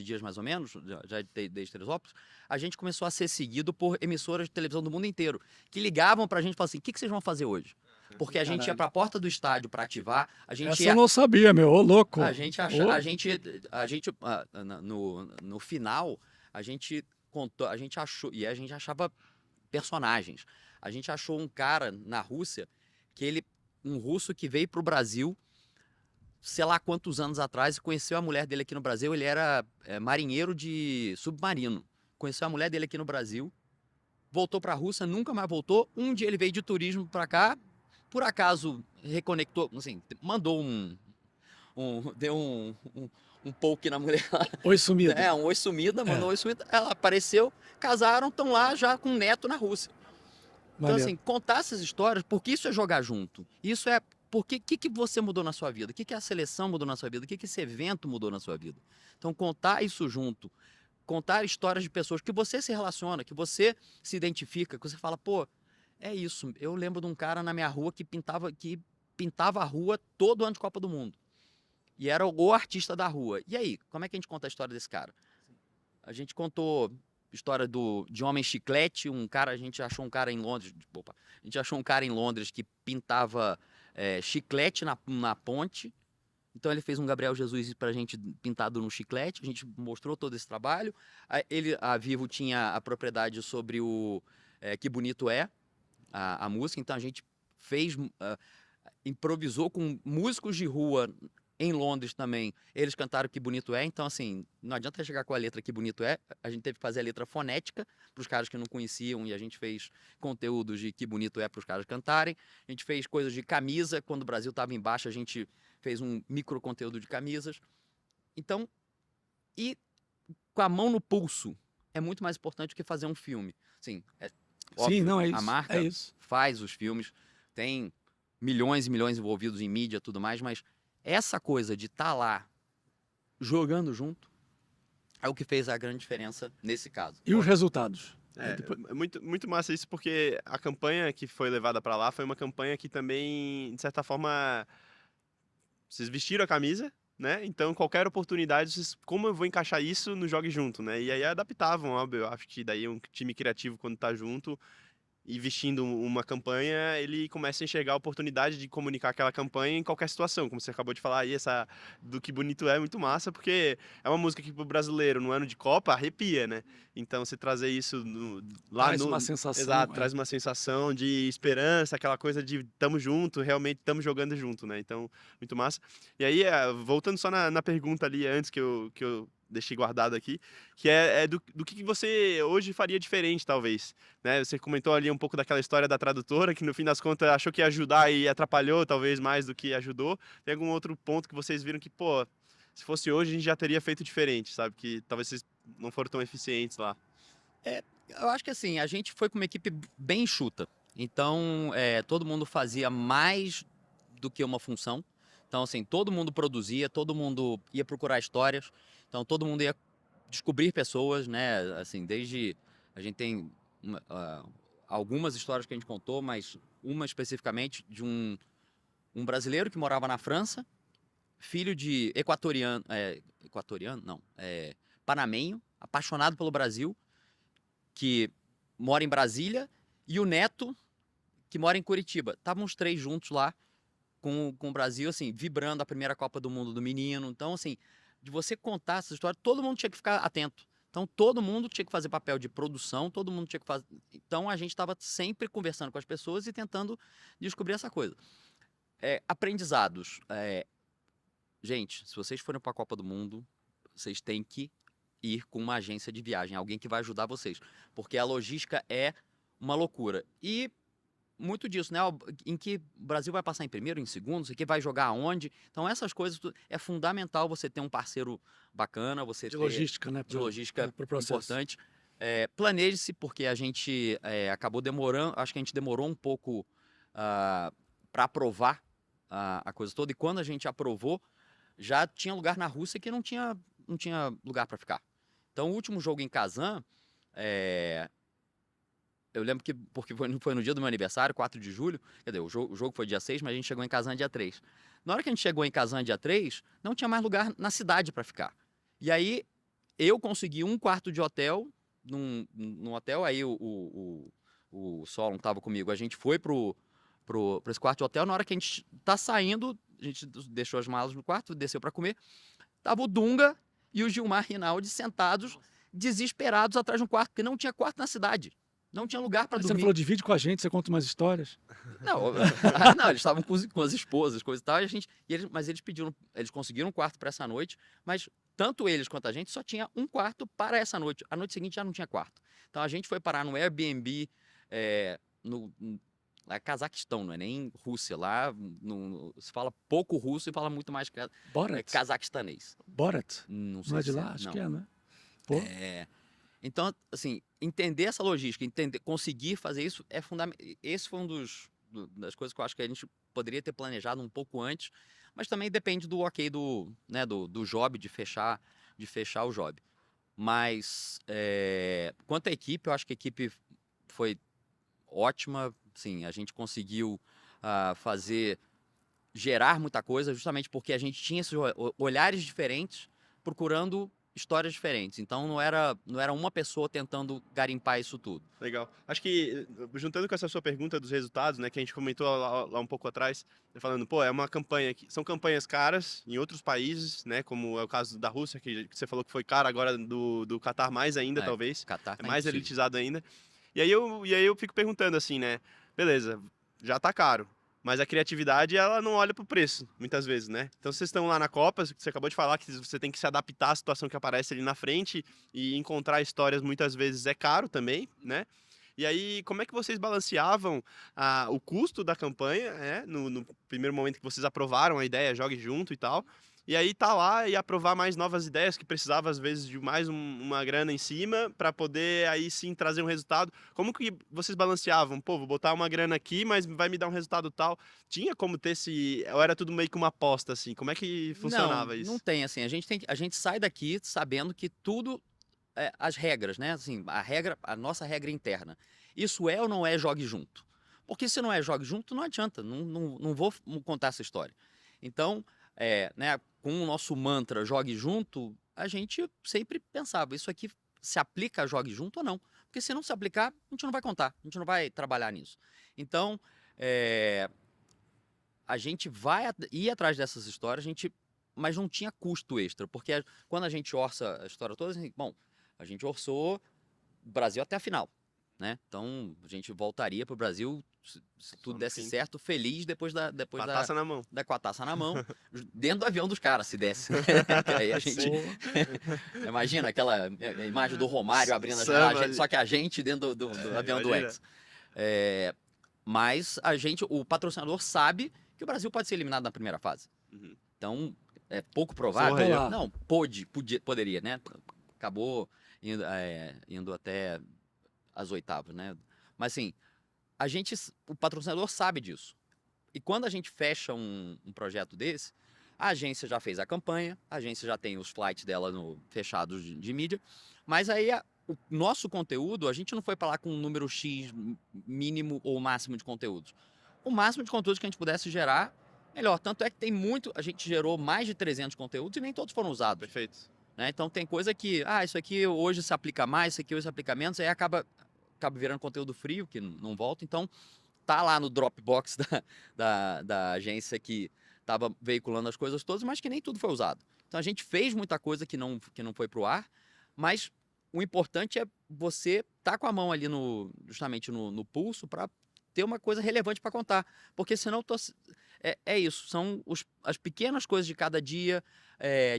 dias mais ou menos, já desde Teresópolis, a gente começou a ser seguido por emissoras de televisão do mundo inteiro, que ligavam pra gente e falavam assim, o que vocês vão fazer hoje? Porque a gente ia pra porta do estádio para ativar, a gente Essa eu não sabia, meu, ô louco. No final, a gente contou, a gente achou, e a gente achava personagens. A gente achou um cara na Rússia, um russo que veio pro Brasil, sei lá quantos anos atrás, e conheceu a mulher dele aqui no Brasil. Ele era marinheiro de submarino. Conheceu a mulher dele aqui no Brasil, voltou pra Rússia, nunca mais voltou. Um dia ele veio de turismo pra cá, por acaso reconectou, assim, mandou deu um poke na mulher. Oi sumida. Um oi sumida, mandou um oi sumida. Ela apareceu, casaram, estão lá já com um neto na Rússia. Então, assim, contar essas histórias, porque isso é jogar junto. Isso é porque o que você mudou na sua vida? O que a seleção mudou na sua vida? O que esse evento mudou na sua vida? Então, contar isso junto, contar histórias de pessoas que você se relaciona, que você se identifica, que você fala, pô, é isso. Eu lembro de um cara na minha rua que pintava a rua todo ano de Copa do Mundo. E era o artista da rua. E aí, como é que a gente conta a história desse cara? A gente contou história de Homem Chiclete, a gente achou um cara em Londres, que pintava chiclete na ponte. Então ele fez um Gabriel Jesus pra gente pintado no chiclete, a gente mostrou todo esse trabalho. A Vivo tinha a propriedade sobre o Que Bonito É, a música, então a gente improvisou com músicos de rua Em Londres também, eles cantaram Que Bonito É. Então, assim, não adianta chegar com a letra Que Bonito É. A gente teve que fazer a letra fonética para os caras que não conheciam. E a gente fez conteúdos de Que Bonito É para os caras cantarem. A gente fez coisas de camisa. Quando o Brasil estava embaixo, a gente fez um micro conteúdo de camisas. Então, e com a mão no pulso, é muito mais importante do que fazer um filme. Sim, óbvio, Sim, não, é a isso. marca É isso. faz os filmes, tem milhões e milhões envolvidos em mídia e tudo mais, mas essa coisa de estar lá jogando junto é o que fez a grande diferença nesse caso. E os resultados? É muito massa isso, porque a campanha que foi levada pra lá foi uma campanha que também, de certa forma, vocês vestiram a camisa, né? Então, qualquer oportunidade, vocês, como eu vou encaixar isso no Jogue Junto, né? E aí adaptavam, óbvio. Eu acho que daí um time criativo, quando tá junto e vestindo uma campanha, ele começa a enxergar a oportunidade de comunicar aquela campanha em qualquer situação. Como você acabou de falar aí, essa do Que Bonito É muito massa, porque é uma música que pro brasileiro, no ano de Copa, arrepia, né? Então, você trazer isso lá Traz no... uma sensação. Exato, traz uma sensação de esperança, aquela coisa de tamo junto, realmente tamo jogando junto, né? Então, muito massa. E aí, voltando só na pergunta ali antes que eu deixei guardado aqui, que é do que você hoje faria diferente, talvez, né? Você comentou ali um pouco daquela história da tradutora, que no fim das contas achou que ia ajudar e atrapalhou, talvez, mais do que ajudou. Tem algum outro ponto que vocês viram que, pô, se fosse hoje a gente já teria feito diferente, sabe? Que talvez vocês não foram tão eficientes lá. Eu acho que assim, a gente foi com uma equipe bem enxuta. Então, todo mundo fazia mais do que uma função. Então, assim, todo mundo produzia, todo mundo ia procurar histórias. Então, todo mundo ia descobrir pessoas, né? Assim, desde... A gente tem algumas histórias que a gente contou, mas uma especificamente de um brasileiro que morava na França, filho de equatoriano... equatoriano? Não. Panamenho, apaixonado pelo Brasil, que mora em Brasília, e o neto, que mora em Curitiba. Estavam os três juntos lá com o Brasil, assim, vibrando a primeira Copa do Mundo do menino. Então, assim, de você contar essa história, todo mundo tinha que ficar atento. Então, todo mundo tinha que fazer papel de produção, todo mundo tinha que fazer... Então, a gente estava sempre conversando com as pessoas e tentando descobrir essa coisa. Aprendizados. Gente, se vocês forem para a Copa do Mundo, vocês têm que ir com uma agência de viagem, alguém que vai ajudar vocês, porque a logística é uma loucura. E muito disso, né? Em que o Brasil vai passar em primeiro, em segundo, isso aqui vai jogar aonde. Então, essas coisas, é fundamental você ter um parceiro bacana, você De ter logística, né? de logística pro processo. importante. Planeje-se, porque a gente acabou demorando, acho que a gente demorou um pouco para aprovar a coisa toda, e quando a gente aprovou, já tinha lugar na Rússia que não tinha lugar para ficar. Então, o último jogo em Kazan, eu lembro que, porque foi no dia do meu aniversário, 4 de julho, quer dizer, o jogo foi dia 6, mas a gente chegou em Kazan dia 3. Na hora que a gente chegou em Kazan dia 3, não tinha mais lugar na cidade para ficar. E aí, eu consegui um quarto de hotel, num hotel, aí o Solon estava comigo, a gente foi pra esse quarto de hotel, na hora que a gente tá saindo, a gente deixou as malas no quarto, desceu para comer, tava o Dunga e o Gilmar Rinaldi sentados, desesperados atrás de um quarto, porque não tinha quarto na cidade. Não tinha lugar para Você não dormir. falou, divide com a gente, você conta umas histórias. Não, não, eles estavam com as esposas, coisa e tal, mas eles conseguiram um quarto para essa noite, mas tanto eles quanto a gente só tinha um quarto para essa noite. A noite seguinte já não tinha quarto. Então a gente foi parar no Airbnb no Cazaquistão, não é nem Rússia. Lá se fala pouco russo e fala muito mais Borat? cazaquistanês. Borat? Não sei Não é de se lá? Acho não. que é, né? Pô. Então, assim, entender essa logística, conseguir fazer isso é fundamental. Esse foi das coisas que eu acho que a gente poderia ter planejado um pouco antes, mas também depende do ok do job, de fechar o job. Mas, quanto à equipe, eu acho que a equipe foi ótima. Sim, a gente conseguiu gerar muita coisa, justamente porque a gente tinha esses olhares diferentes, procurando histórias diferentes. Então não era uma pessoa tentando garimpar isso tudo. Legal. Acho que, juntando com essa sua pergunta dos resultados, né, que a gente comentou lá um pouco atrás, falando, pô, é uma campanha são campanhas caras em outros países, né, como é o caso da Rússia, que você falou que foi cara, agora do Catar mais ainda, talvez. Catar tá mais impossível. elitizado ainda. E aí eu fico perguntando assim, né, beleza, já tá caro. Mas a criatividade, ela não olha pro preço, muitas vezes, né? Então, vocês estão lá na Copa, você acabou de falar que você tem que se adaptar à situação que aparece ali na frente e encontrar histórias muitas vezes é caro também, né? E aí, como é que vocês balanceavam o custo da campanha, né? No primeiro momento que vocês aprovaram a ideia, jogue junto e tal. E aí tá lá e aprovar mais novas ideias que precisava às vezes de mais uma grana em cima para poder aí sim trazer um resultado. Como que vocês balanceavam? Pô, vou botar uma grana aqui, mas vai me dar um resultado tal. Tinha como ter esse, ou era tudo meio que uma aposta assim? Como é que funcionava Não, não isso? tem, assim, a gente sai daqui sabendo que tudo, as regras, né, assim, a nossa regra interna, isso é ou não é jogue junto? Porque se não é jogue junto, não adianta, não vou contar essa história. Então, né, com o nosso mantra jogue junto, a gente sempre pensava, isso aqui se aplica a jogue junto ou não? Porque se não se aplicar, a gente não vai contar, a gente não vai trabalhar nisso. Então, a gente ir atrás dessas histórias, mas não tinha custo extra, porque quando a gente orça a história toda, assim, bom, a gente orçou o Brasil até a final, né? Então a gente voltaria para o Brasil, se tudo no desse fim. certo, feliz depois Com a taça na mão. com a taça na mão, dentro do avião dos caras, se desse. Que aí a gente imagina aquela imagem do Romário abrindo a Samba janela, ali. só que a gente dentro do avião do Imagina. Hexa. Mas o patrocinador sabe que o Brasil pode ser eliminado na primeira fase. Uhum. Então, é pouco provável. Sorria. Não, poderia, né? Acabou indo até as oitavas, né? Mas assim, o patrocinador sabe disso. E quando a gente fecha um projeto desse, a agência já fez a campanha, a agência já tem os flights dela fechados de mídia, mas aí o nosso conteúdo, a gente não foi para lá com um número X mínimo ou máximo de conteúdos. O máximo de conteúdos que a gente pudesse gerar, melhor. Tanto é que a gente gerou mais de 300 conteúdos e nem todos foram usados. Perfeito. Né? Então tem coisa que, isso aqui hoje se aplica mais, isso aqui hoje se aplica menos, aí acaba virando conteúdo frio, que não volta. Então tá lá no Dropbox da agência que estava veiculando as coisas todas, mas que nem tudo foi usado. Então a gente fez muita coisa que não foi pro ar, mas o importante é você com a mão ali justamente no pulso para ter uma coisa relevante para contar, porque senão é isso, são as pequenas coisas de cada dia,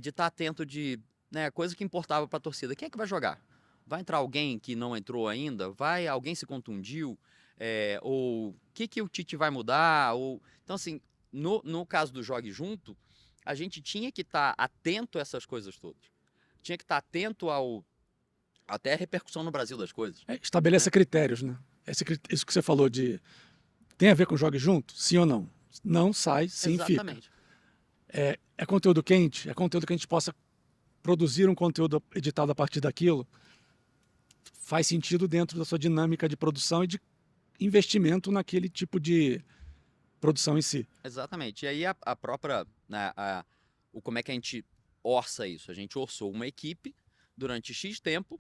de estar atento né, coisa que importava para a torcida. Quem é que vai jogar? Vai entrar alguém que não entrou ainda? Alguém se contundiu? Ou o que o Tite vai mudar? Então, assim, no caso do Jogue Junto, a gente tinha que estar atento a essas coisas todas. Tinha que estar atento até a repercussão no Brasil das coisas. Estabeleça critérios, né? Isso que você falou tem a ver com jogue junto? Sim ou não? Não sai, sim Exatamente. fica. É conteúdo quente? É conteúdo que a gente possa produzir um conteúdo editado a partir daquilo? Faz sentido dentro da sua dinâmica de produção e de investimento naquele tipo de produção em si. Exatamente. E aí a própria, né, como é que a gente orça isso? A gente orçou uma equipe durante X tempo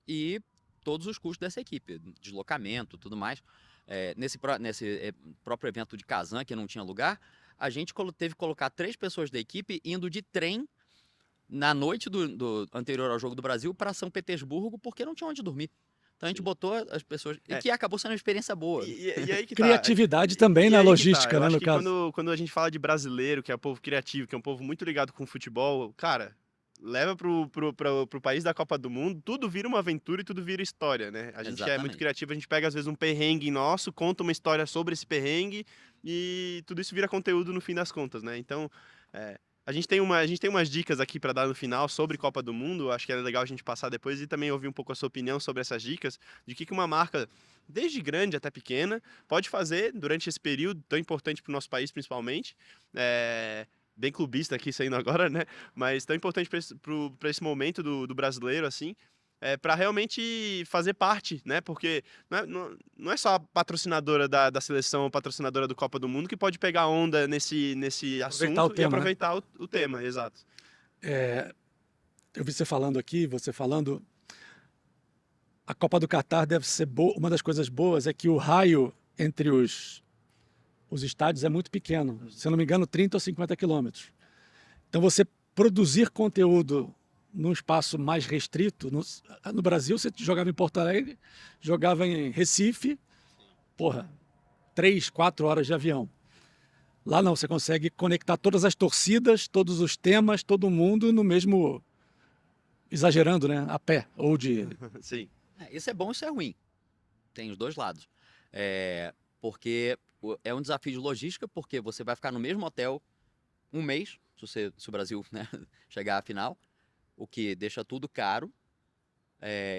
e todos os custos dessa equipe, deslocamento, tudo mais. Nesse próprio evento de Kazan, que não tinha lugar, a gente teve que colocar 3 pessoas da equipe indo de trem na noite do anterior ao Jogo do Brasil para São Petersburgo, porque não tinha onde dormir. Então a gente botou as pessoas, e que acabou sendo uma experiência boa. E aí que tá. Criatividade também na aí que logística, tá. Eu né, acho no que caso. quando a gente fala de brasileiro, que é um povo criativo, que é um povo muito ligado com futebol, cara, leva pro país da Copa do Mundo, tudo vira uma aventura e tudo vira história, né? A gente é muito Exatamente. criativo, a gente pega às vezes um perrengue nosso, conta uma história sobre esse perrengue e tudo isso vira conteúdo no fim das contas, né? Então, a gente tem umas dicas aqui para dar no final sobre Copa do Mundo, acho que é legal a gente passar depois e também ouvir um pouco a sua opinião sobre essas dicas, de que uma marca, desde grande até pequena, pode fazer durante esse período tão importante para o nosso país, principalmente. Bem clubista aqui saindo agora, né? Mas tão importante para esse momento do brasileiro, assim, para realmente fazer parte, né? Porque não é só a patrocinadora da seleção ou patrocinadora do Copa do Mundo que pode pegar onda nesse assunto o tema, e aproveitar o tema, exato. Eu vi você falando aqui, a Copa do Catar deve ser boa. Uma das coisas boas é que o raio entre os estádios é muito pequeno. Se eu não me engano, 30 ou 50 quilômetros. Então, você produzir conteúdo num espaço mais restrito, no Brasil, você jogava em Porto Alegre, jogava em Recife, 3, 4 horas de avião. Lá não, você consegue conectar todas as torcidas, todos os temas, todo mundo no mesmo, exagerando, né? A pé, ou de... Sim. Isso é bom e isso é ruim. Tem os dois lados. Porque é um desafio de logística, porque você vai ficar no mesmo hotel um mês, se o Brasil, né, chegar à final, o que deixa tudo caro.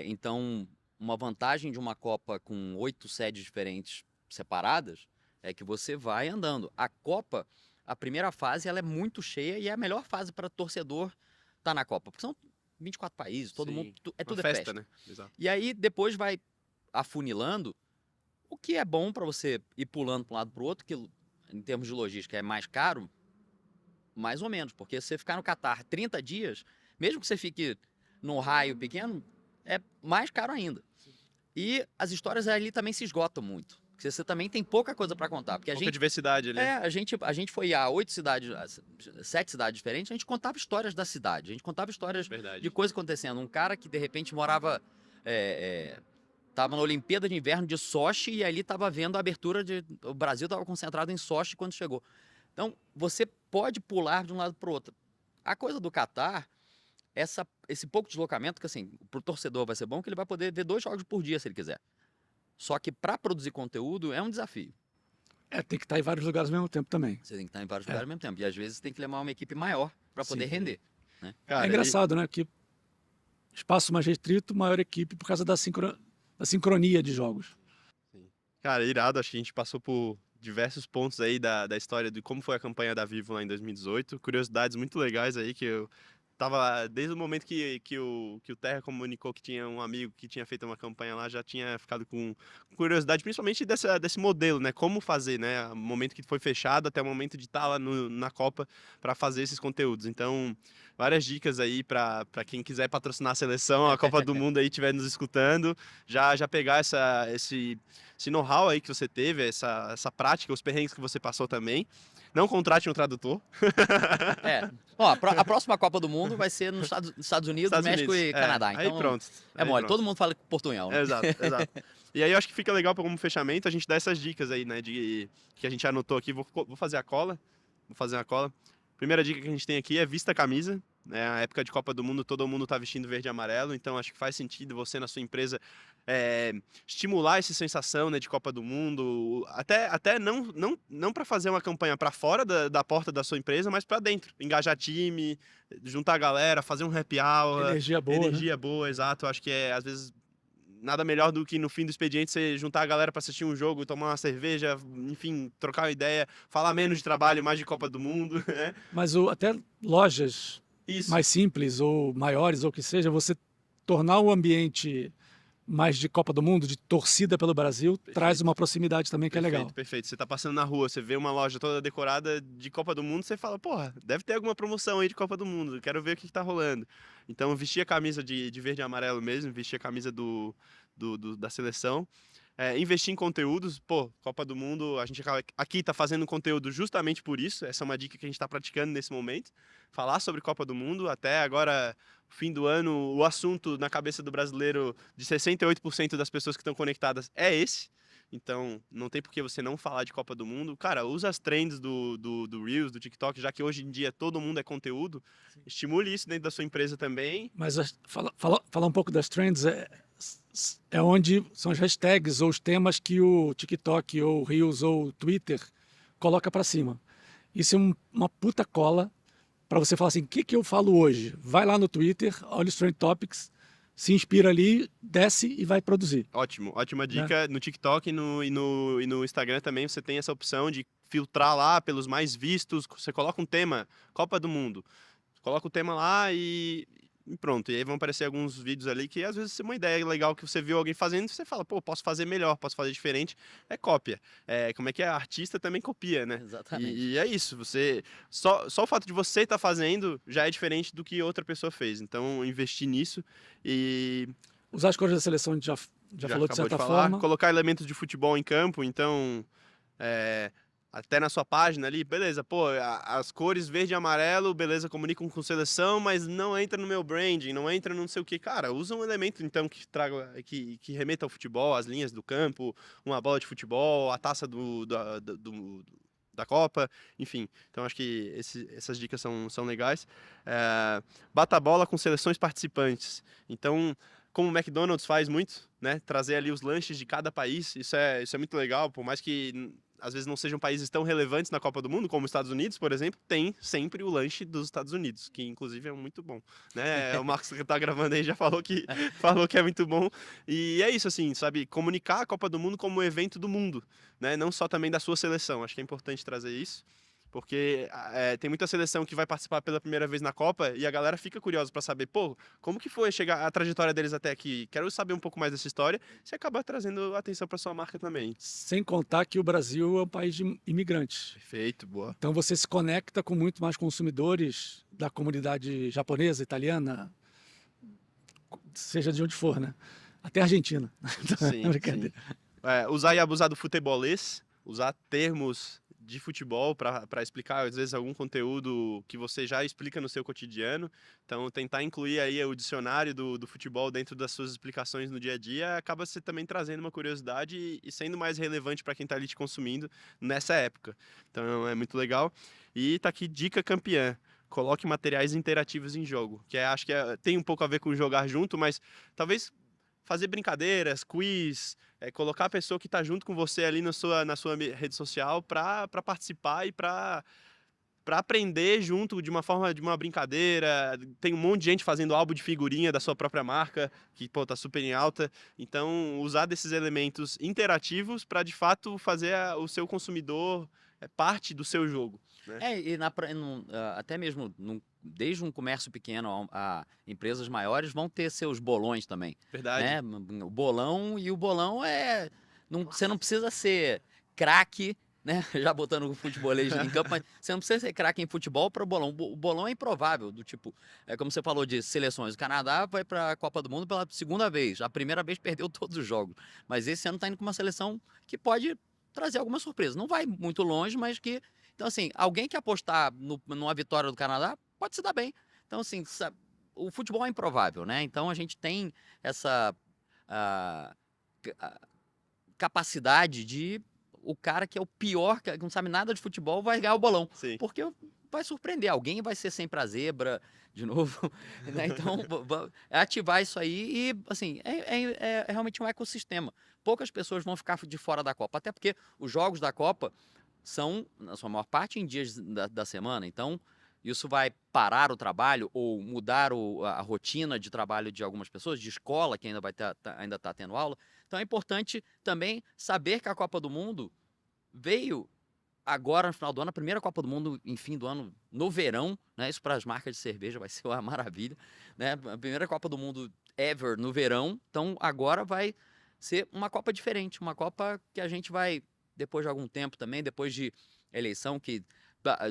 Então, uma vantagem de uma Copa com 8 sedes diferentes separadas é que você vai andando. A Copa, a primeira fase, ela é muito cheia e é a melhor fase para torcedor estar na Copa, porque são 24 países, todo Sim. mundo, Uma tudo é festa, festa. né? Exato. E aí depois vai afunilando, o que é bom para você ir pulando para um lado para o outro, que em termos de logística é mais caro, mais ou menos, porque se você ficar no Catar 30 dias, mesmo que você fique num raio pequeno, é mais caro ainda. E as histórias ali também se esgotam muito, porque você também tem pouca coisa para contar, porque Pouca diversidade ali. a gente foi a 7 cidades diferentes, a gente contava histórias da cidade, a gente contava histórias Verdade. de coisas acontecendo. Um cara que de repente morava, tava na Olimpíada de Inverno de Sochi e ali tava vendo a abertura o Brasil estava concentrado em Sochi quando chegou. Então, você pode pular de um lado para o outro. A coisa do Catar, esse pouco deslocamento, que assim, pro torcedor vai ser bom, que ele vai poder ver 2 jogos por dia se ele quiser. Só que para produzir conteúdo é um desafio. tem que estar em vários lugares ao mesmo tempo também. Você tem que estar em vários lugares ao mesmo tempo. E às vezes tem que levar uma equipe maior para poder Sim. render. Né? Cara, É engraçado, né? Que espaço mais restrito, maior equipe por causa da sincronia de jogos. Cara, irado, acho que a gente passou por diversos pontos aí da história de como foi a campanha da Vivo lá em 2018. Curiosidades muito legais aí que eu tava, desde o momento que o Terra comunicou que tinha um amigo que tinha feito uma campanha lá, já tinha ficado com curiosidade, principalmente desse modelo, né? Como fazer, né? O momento que foi fechado até o momento de estar lá na Copa para fazer esses conteúdos. Então, várias dicas aí para quem quiser patrocinar a seleção, a Copa do Mundo aí estiver nos escutando, já pegar esse know-how aí que você teve, essa prática, os perrengues que você passou também. Não contrate um tradutor. Ó, a próxima Copa do Mundo vai ser nos Estados Unidos, Estados México Unidos. e Canadá. Aí Então, pronto. é Aí mole. pronto. Todo mundo fala portunhol, né? Exato, exato. E aí eu acho que fica legal como fechamento a gente dar essas dicas aí, né? Que a gente anotou aqui. Vou fazer a cola. Vou fazer a cola. Primeira dica que a gente tem aqui é vista a camisa. Né? A época de Copa do Mundo, todo mundo tá vestindo verde e amarelo. Então acho que faz sentido você na sua empresa estimular essa sensação, né, de Copa do Mundo. Até não para fazer uma campanha para fora da porta da sua empresa, mas para dentro. Engajar time, juntar a galera, fazer um happy hour. Energia boa, né? Energia boa, exato. Acho que às vezes nada melhor do que no fim do expediente você juntar a galera para assistir um jogo, tomar uma cerveja, enfim, trocar uma ideia, falar menos de trabalho, mais de Copa do Mundo, né? Mas até lojas Isso. mais simples ou maiores, ou o que seja, você tornar o ambiente mais de Copa do Mundo, de torcida pelo Brasil, traz uma proximidade também que é legal. Perfeito. Você tá passando na rua, você vê uma loja toda decorada de Copa do Mundo, você fala, porra, deve ter alguma promoção aí de Copa do Mundo, quero ver o que tá rolando. Então, vestir a camisa de verde e amarelo mesmo, vestir a camisa da seleção. Investir em conteúdos, Copa do Mundo, a gente aqui tá fazendo conteúdo justamente por isso, essa é uma dica que a gente tá praticando nesse momento, falar sobre Copa do Mundo, até agora, fim do ano, o assunto na cabeça do brasileiro de 68% das pessoas que estão conectadas é esse, então não tem por que você não falar de Copa do Mundo. Cara, usa as trends do Reels, do TikTok, já que hoje em dia todo mundo é conteúdo, estimule isso dentro da sua empresa também. Mas falar um pouco das trends é onde são as hashtags ou os temas que o TikTok ou o Reels ou o Twitter coloca para cima. Isso é uma puta cola para você falar assim, o que eu falo hoje? Vai lá no Twitter, olha os Trend Topics, se inspira ali, desce e vai produzir. Ótima dica. No TikTok e no Instagram também você tem essa opção de filtrar lá pelos mais vistos. Você coloca um tema, Copa do Mundo. Coloca o tema lá e pronto. E aí vão aparecer alguns vídeos ali que às vezes é uma ideia legal que você viu alguém fazendo e você fala, posso fazer melhor, posso fazer diferente. É cópia. Como é que é? Artista também copia, né? Exatamente. E é isso. Só o fato de você estar fazendo já é diferente do que outra pessoa fez. Então, investir nisso e... Usar as cores da seleção a gente já falou de certa forma. Colocar elementos de futebol em campo, então... até na sua página ali, beleza, as cores verde e amarelo, beleza, comunicam com seleção, mas não entra no meu branding, não entra no não sei o que. Cara, usa um elemento, então, que traga, que remeta ao futebol, as linhas do campo, uma bola de futebol, a taça da Copa, enfim. Então acho que essas dicas são legais. Bata a bola com seleções participantes. Então, como o McDonald's faz muito, né? Trazer ali os lanches de cada país, isso é muito legal, por mais que às vezes não sejam países tão relevantes na Copa do Mundo, como os Estados Unidos, por exemplo, tem sempre o lanche dos Estados Unidos, que inclusive é muito bom, né? O Marcos que tá gravando aí já falou que é muito bom. E é isso, assim, sabe? Comunicar a Copa do Mundo como um evento do mundo, né? Não só também da sua seleção. Acho que é importante trazer isso. Porque tem muita seleção que vai participar pela primeira vez na Copa e a galera fica curiosa para saber, pô, como que foi chegar a trajetória deles até aqui? Quero saber um pouco mais dessa história. Você acaba trazendo atenção para sua marca também. Sem contar que o Brasil é um país de imigrantes. Perfeito, boa. Então você se conecta com muito mais consumidores da comunidade japonesa, italiana, seja de onde for, né? Até Argentina. Sim, Brincadeira. Usar e abusar do futebolês, usar termos de futebol para explicar, às vezes, algum conteúdo que você já explica no seu cotidiano. Então, tentar incluir aí o dicionário do futebol dentro das suas explicações no dia a dia acaba você também trazendo uma curiosidade e sendo mais relevante para quem está ali te consumindo nessa época. Então, é muito legal. E tá aqui dica campeã. Coloque materiais interativos em jogo, que acho que tem um pouco a ver com jogar junto, mas talvez fazer brincadeiras, quiz, colocar a pessoa que está junto com você ali na sua rede social para participar e para aprender junto de uma brincadeira. Tem um monte de gente fazendo álbum de figurinha da sua própria marca, que pô, tá super em alta. Então, usar desses elementos interativos para de fato fazer o seu consumidor parte do seu jogo. Né? E até mesmo desde um comércio pequeno a empresas maiores vão ter seus bolões também. Verdade. Né? O bolão você não precisa ser craque, né? Já botando o futebolês em campo, mas você não precisa ser craque em futebol para o bolão. O bolão é improvável, do tipo, como você falou de seleções, o Canadá vai para a Copa do Mundo pela segunda vez. A primeira vez perdeu todos os jogos, mas esse ano está indo com uma seleção que pode trazer alguma surpresa. Não vai muito longe, mas que... Então, assim, alguém que apostar numa vitória do Canadá pode se dar bem. Então, assim, o futebol é improvável, né? Então, a gente tem essa capacidade de o cara que é o pior, que não sabe nada de futebol, vai ganhar o bolão. Sim. Porque vai surpreender. Alguém vai ser sempre a zebra, de novo. Né? Então, ativar isso aí e, assim, é realmente um ecossistema. Poucas pessoas vão ficar de fora da Copa. Até porque os jogos da Copa são, na sua maior parte, em dias da semana. Então, isso vai parar o trabalho ou mudar a rotina de trabalho de algumas pessoas, de escola, que ainda está tendo aula. Então, é importante também saber que a Copa do Mundo veio agora, no final do ano, a primeira Copa do Mundo em fim do ano, no verão, né? Isso para as marcas de cerveja vai ser uma maravilha, né? A primeira Copa do Mundo ever no verão. Então, agora vai ser uma Copa diferente, uma Copa que a gente vai, depois de algum tempo também, depois de eleição que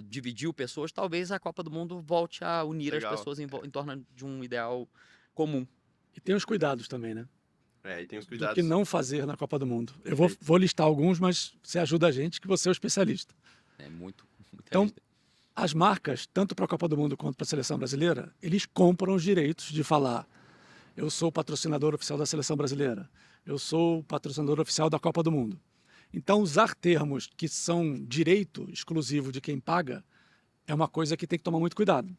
dividiu pessoas, talvez a Copa do Mundo volte a unir Legal. as pessoas em torno de um ideal comum. E tem os cuidados também, né? E tem os Do cuidados. que não fazer na Copa do Mundo. Eu vou listar alguns, mas você ajuda a gente, que você é o especialista. É muito Então, as marcas, tanto para a Copa do Mundo quanto para a seleção brasileira, eles compram os direitos de falar: eu sou o patrocinador oficial da seleção brasileira, eu sou o patrocinador oficial da Copa do Mundo. Então, usar termos que são direito exclusivo de quem paga é uma coisa que tem que tomar muito cuidado.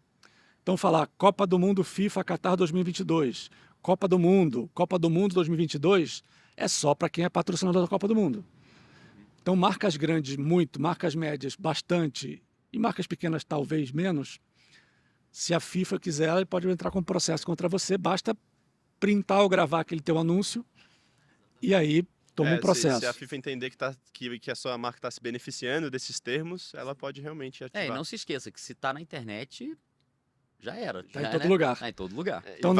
Então, falar Copa do Mundo FIFA Qatar 2022, Copa do Mundo 2022, é só para quem é patrocinador da Copa do Mundo. Então, marcas grandes, muito, marcas médias, bastante, e marcas pequenas, talvez menos, se a FIFA quiser, ela pode entrar com um processo contra você, basta printar ou gravar aquele teu anúncio, e aí toma um processo. Se a FIFA entender que a sua marca está se beneficiando desses termos, ela pode realmente ativar. E não se esqueça que se está na internet, já era. Está em todo lugar. Está em todo lugar. Então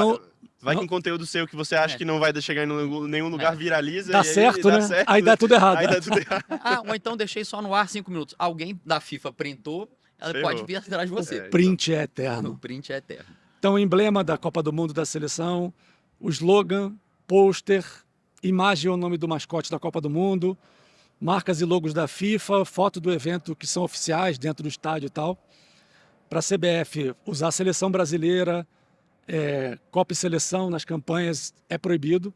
Vai com conteúdo seu que você acha que não vai chegar em nenhum lugar, viraliza. Dá certo, né? Aí dá tudo errado. Aí dá tudo errado. Ou então deixei só no ar 5 minutos. Alguém da FIFA printou, ela pode vir atrás de você. O print é eterno. O print é eterno. Então, emblema da Copa do Mundo da seleção, o slogan, pôster, imagem ou nome do mascote da Copa do Mundo, marcas e logos da FIFA, foto do evento que são oficiais dentro do estádio e tal. Para a CBF, usar a seleção brasileira, Copa e seleção nas campanhas é proibido.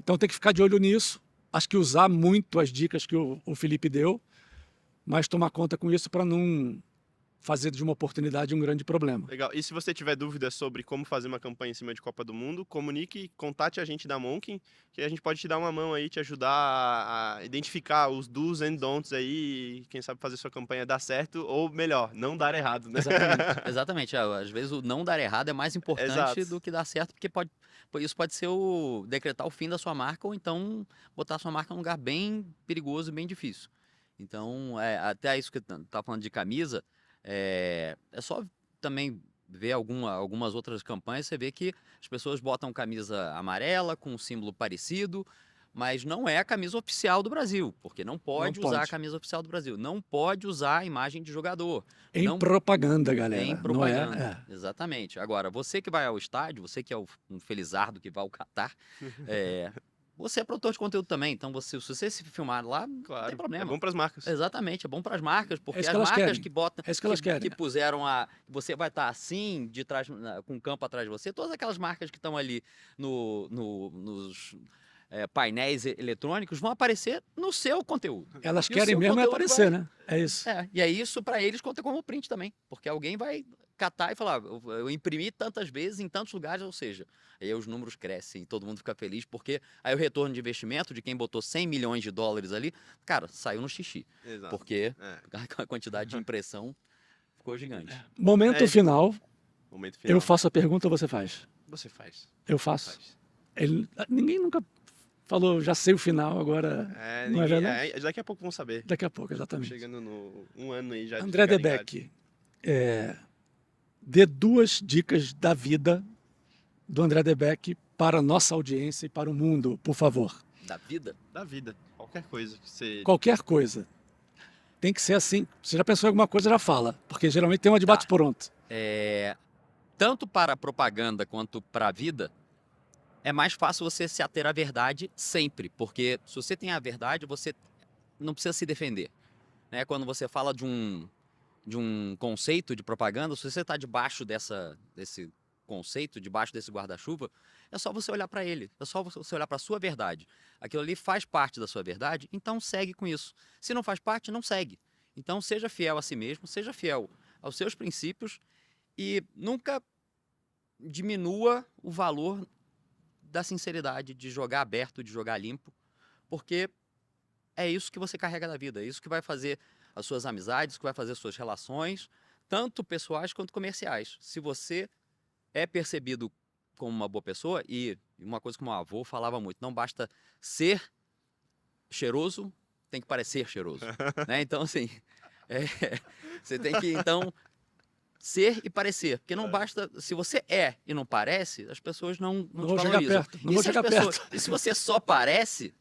Então tem que ficar de olho nisso. Acho que usar muito as dicas que o Felipe deu. mas tomar conta com isso para não fazer de uma oportunidade um grande problema. Legal. E se você tiver dúvidas sobre como fazer uma campanha em cima de Copa do Mundo, comunique, contate a gente da Monkin, que a gente pode te dar uma mão aí, te ajudar a identificar os do's and don'ts aí, e quem sabe fazer sua campanha dar certo, ou melhor, não dar errado, né? Exatamente. Exatamente. Às vezes o não dar errado é mais importante Exato. do que dar certo, porque isso pode ser decretar o fim da sua marca ou então botar a sua marca num lugar bem perigoso, bem difícil. Então, até isso que tá falando de camisa, é só também ver algumas outras campanhas, você vê que as pessoas botam camisa amarela com um símbolo parecido, mas não é a camisa oficial do Brasil, porque não pode usar a pode. camisa oficial do Brasil, não pode usar a imagem de jogador. Em Não propaganda, galera. Tem Não propaganda, exatamente. Agora, você que vai ao estádio, você que é um felizardo que vai ao Catar, você é produtor de conteúdo também, então se você se filmar lá, não Claro, tem problema. é bom para as marcas. Exatamente, é bom para as marcas, porque isso as que elas marcas querem. que botam, É isso que elas querem. que puseram você vai estar assim, de trás, com o campo atrás de você, todas aquelas marcas que estão ali nos painéis eletrônicos vão aparecer no seu conteúdo. Elas E o querem seu mesmo é conteúdo aparecer, vai- né? É isso. E aí isso para eles conta como print também, porque alguém vai catar e falar, eu imprimi tantas vezes em tantos lugares, ou seja, aí os números crescem e todo mundo fica feliz, porque aí o retorno de investimento de quem botou 100 milhões de dólares ali, cara, saiu no xixi, Exato. porque É. a quantidade de impressão ficou gigante. Momento É. final, Momento final. eu faço a pergunta, você faz. Você faz. Eu faço. Faz. Ninguém nunca falou, já sei o final, agora. Não é verdade? Daqui a pouco vão saber. Daqui a pouco, Estamos exatamente. chegando no um ano aí já. de André Ficar Ligado. Debeck, dê 2 dicas da vida do André Debeck para a nossa audiência e para o mundo, por favor. Da vida, Da vida. Qualquer coisa que você. Qualquer coisa. Tem que ser assim. Você já pensou em alguma coisa, já fala. Porque geralmente tem uma de bate-pronto. tanto para a propaganda quanto para a vida, é mais fácil você se ater à verdade sempre, porque se você tem a verdade, você não precisa se defender, né? Quando você fala de um conceito de propaganda, se você está debaixo desse conceito, debaixo desse guarda-chuva, é só você olhar para ele, é só você olhar para a sua verdade. Aquilo ali faz parte da sua verdade, então segue com isso. Se não faz parte, não segue. Então seja fiel a si mesmo, seja fiel aos seus princípios e nunca diminua o valor da sinceridade, de jogar aberto, de jogar limpo, porque é isso que você carrega da vida, é isso que vai fazer as suas amizades, que vai fazer as suas relações, tanto pessoais quanto comerciais. Se você é percebido como uma boa pessoa, e uma coisa que meu avô falava muito, não basta ser cheiroso, tem que parecer cheiroso, né? Então, assim, você tem que, então, ser e parecer, porque não basta, se você é e não parece, as pessoas não te Não vou chegar valorizam. perto. Não vou chegar perto. E se você só parece,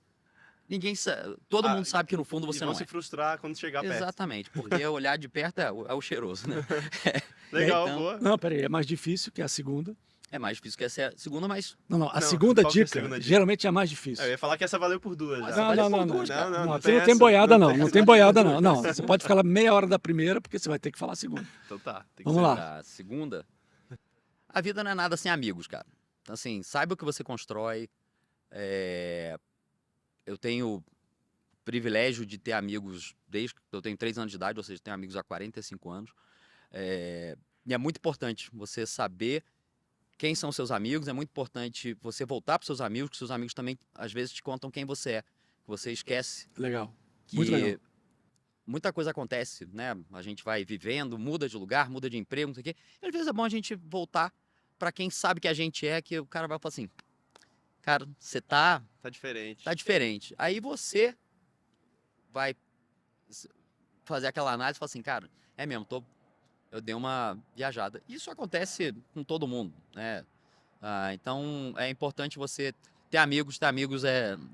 todo mundo sabe que no fundo E você vão não se é. frustrar quando chegar perto. Exatamente, porque olhar de perto é o cheiroso, né? Legal, Então, boa. Não, peraí, é mais difícil que a segunda. É mais difícil que essa é a segunda, mas Não, a Não, segunda qual que é a dica segunda dica? geralmente é a mais difícil. Eu ia falar que essa valeu por duas. já. Não, Não, não, valeu não, por não. duas, cara. Não, Não aqui não tem essa, boiada, não não. tem Não essa. tem boiada, não. Não, você pode falar meia hora da primeira, porque você vai ter que falar a segunda. Então tá. Tem que Vamos ser. lá. a segunda, a vida não é nada sem amigos, cara. Então, assim, saiba o que você constrói. Eu tenho o privilégio de ter amigos desde que eu tenho 3 anos de idade, ou seja, tenho amigos há 45 anos. E é muito importante você saber quem são seus amigos, é muito importante você voltar para seus amigos, que seus amigos também, às vezes, te contam quem você é. Você esquece Legal. que Muito legal. muita coisa acontece, né? A gente vai vivendo, muda de lugar, muda de emprego, não sei o quê. E às vezes é bom a gente voltar para quem sabe que a gente é, que o cara vai falar assim, cara, você tá Tá diferente. diferente. Aí você vai fazer aquela análise e falar assim, cara, é mesmo, eu dei uma viajada. Isso acontece com todo mundo, né? Então é importante você ter amigos.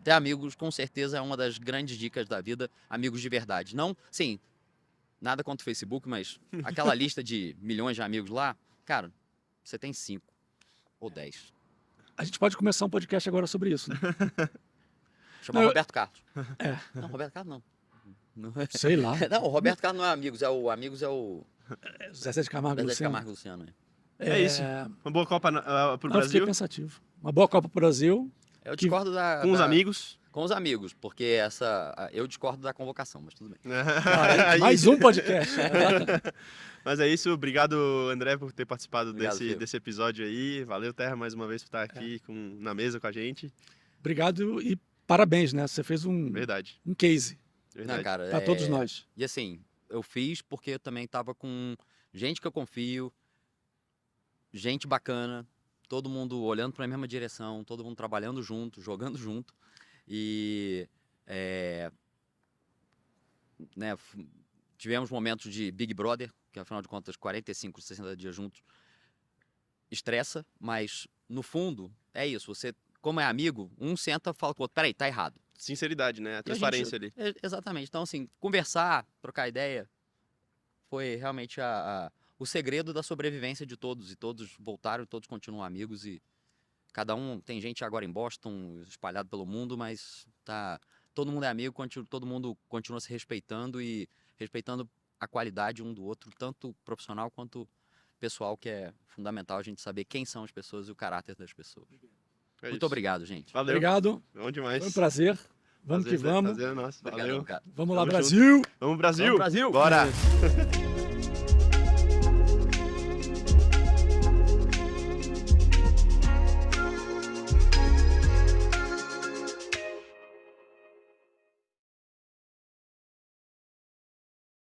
Ter amigos com certeza é uma das grandes dicas da vida, amigos de verdade. Não, sim, nada contra o Facebook, mas aquela lista de milhões de amigos lá, cara, você tem 5 ou 10. A gente pode começar um podcast agora sobre isso, né? Chamar Não, Roberto Carlos. É. Não, Roberto Carlos não. Não, Sei lá. não, o Roberto Carlos não é amigos, é o Zezé de Camargo e Zezé de Luciano. Camargo e Luciano. É isso. Uma boa Copa pro Não, eu fiquei Brasil. pensativo. Uma boa Copa pro Brasil. Eu discordo Com os da- amigos. Com os amigos, porque eu discordo da convocação, mas tudo bem. Mais um podcast. Mas é isso, obrigado, André, por ter participado Obrigado, Fio. desse episódio aí. Valeu, Terra, mais uma vez por estar aqui na mesa com a gente. Obrigado e parabéns, né? Você fez Verdade. um case Verdade. Não, cara, para todos nós. E assim, eu fiz porque eu também tava com gente que eu confio, gente bacana, todo mundo olhando para a mesma direção, todo mundo trabalhando junto, jogando junto. E né, tivemos momentos de Big Brother, que afinal de contas 45, 60 dias juntos, estressa, mas no fundo é isso, você, como é amigo, um senta e fala com o outro, peraí, tá errado. Sinceridade, né? A E a transparência ali. Exatamente, então assim, conversar, trocar ideia, foi realmente o segredo da sobrevivência de todos, e todos voltaram, todos continuam amigos, e cada um, tem gente agora em Boston, espalhado pelo mundo, mas todo mundo é amigo, todo mundo continua se respeitando e respeitando a qualidade um do outro, tanto profissional quanto pessoal, que é fundamental a gente saber quem são as pessoas e o caráter das pessoas. É Muito isso. obrigado, gente. Valeu. Obrigado. Bom demais. Foi um prazer. Vamos que vamos. Prazer é nosso. Obrigadão, Valeu. cara. Vamos lá, Tamo junto. Brasil! Vamos, Brasil! Vamos, Brasil! Bora! É.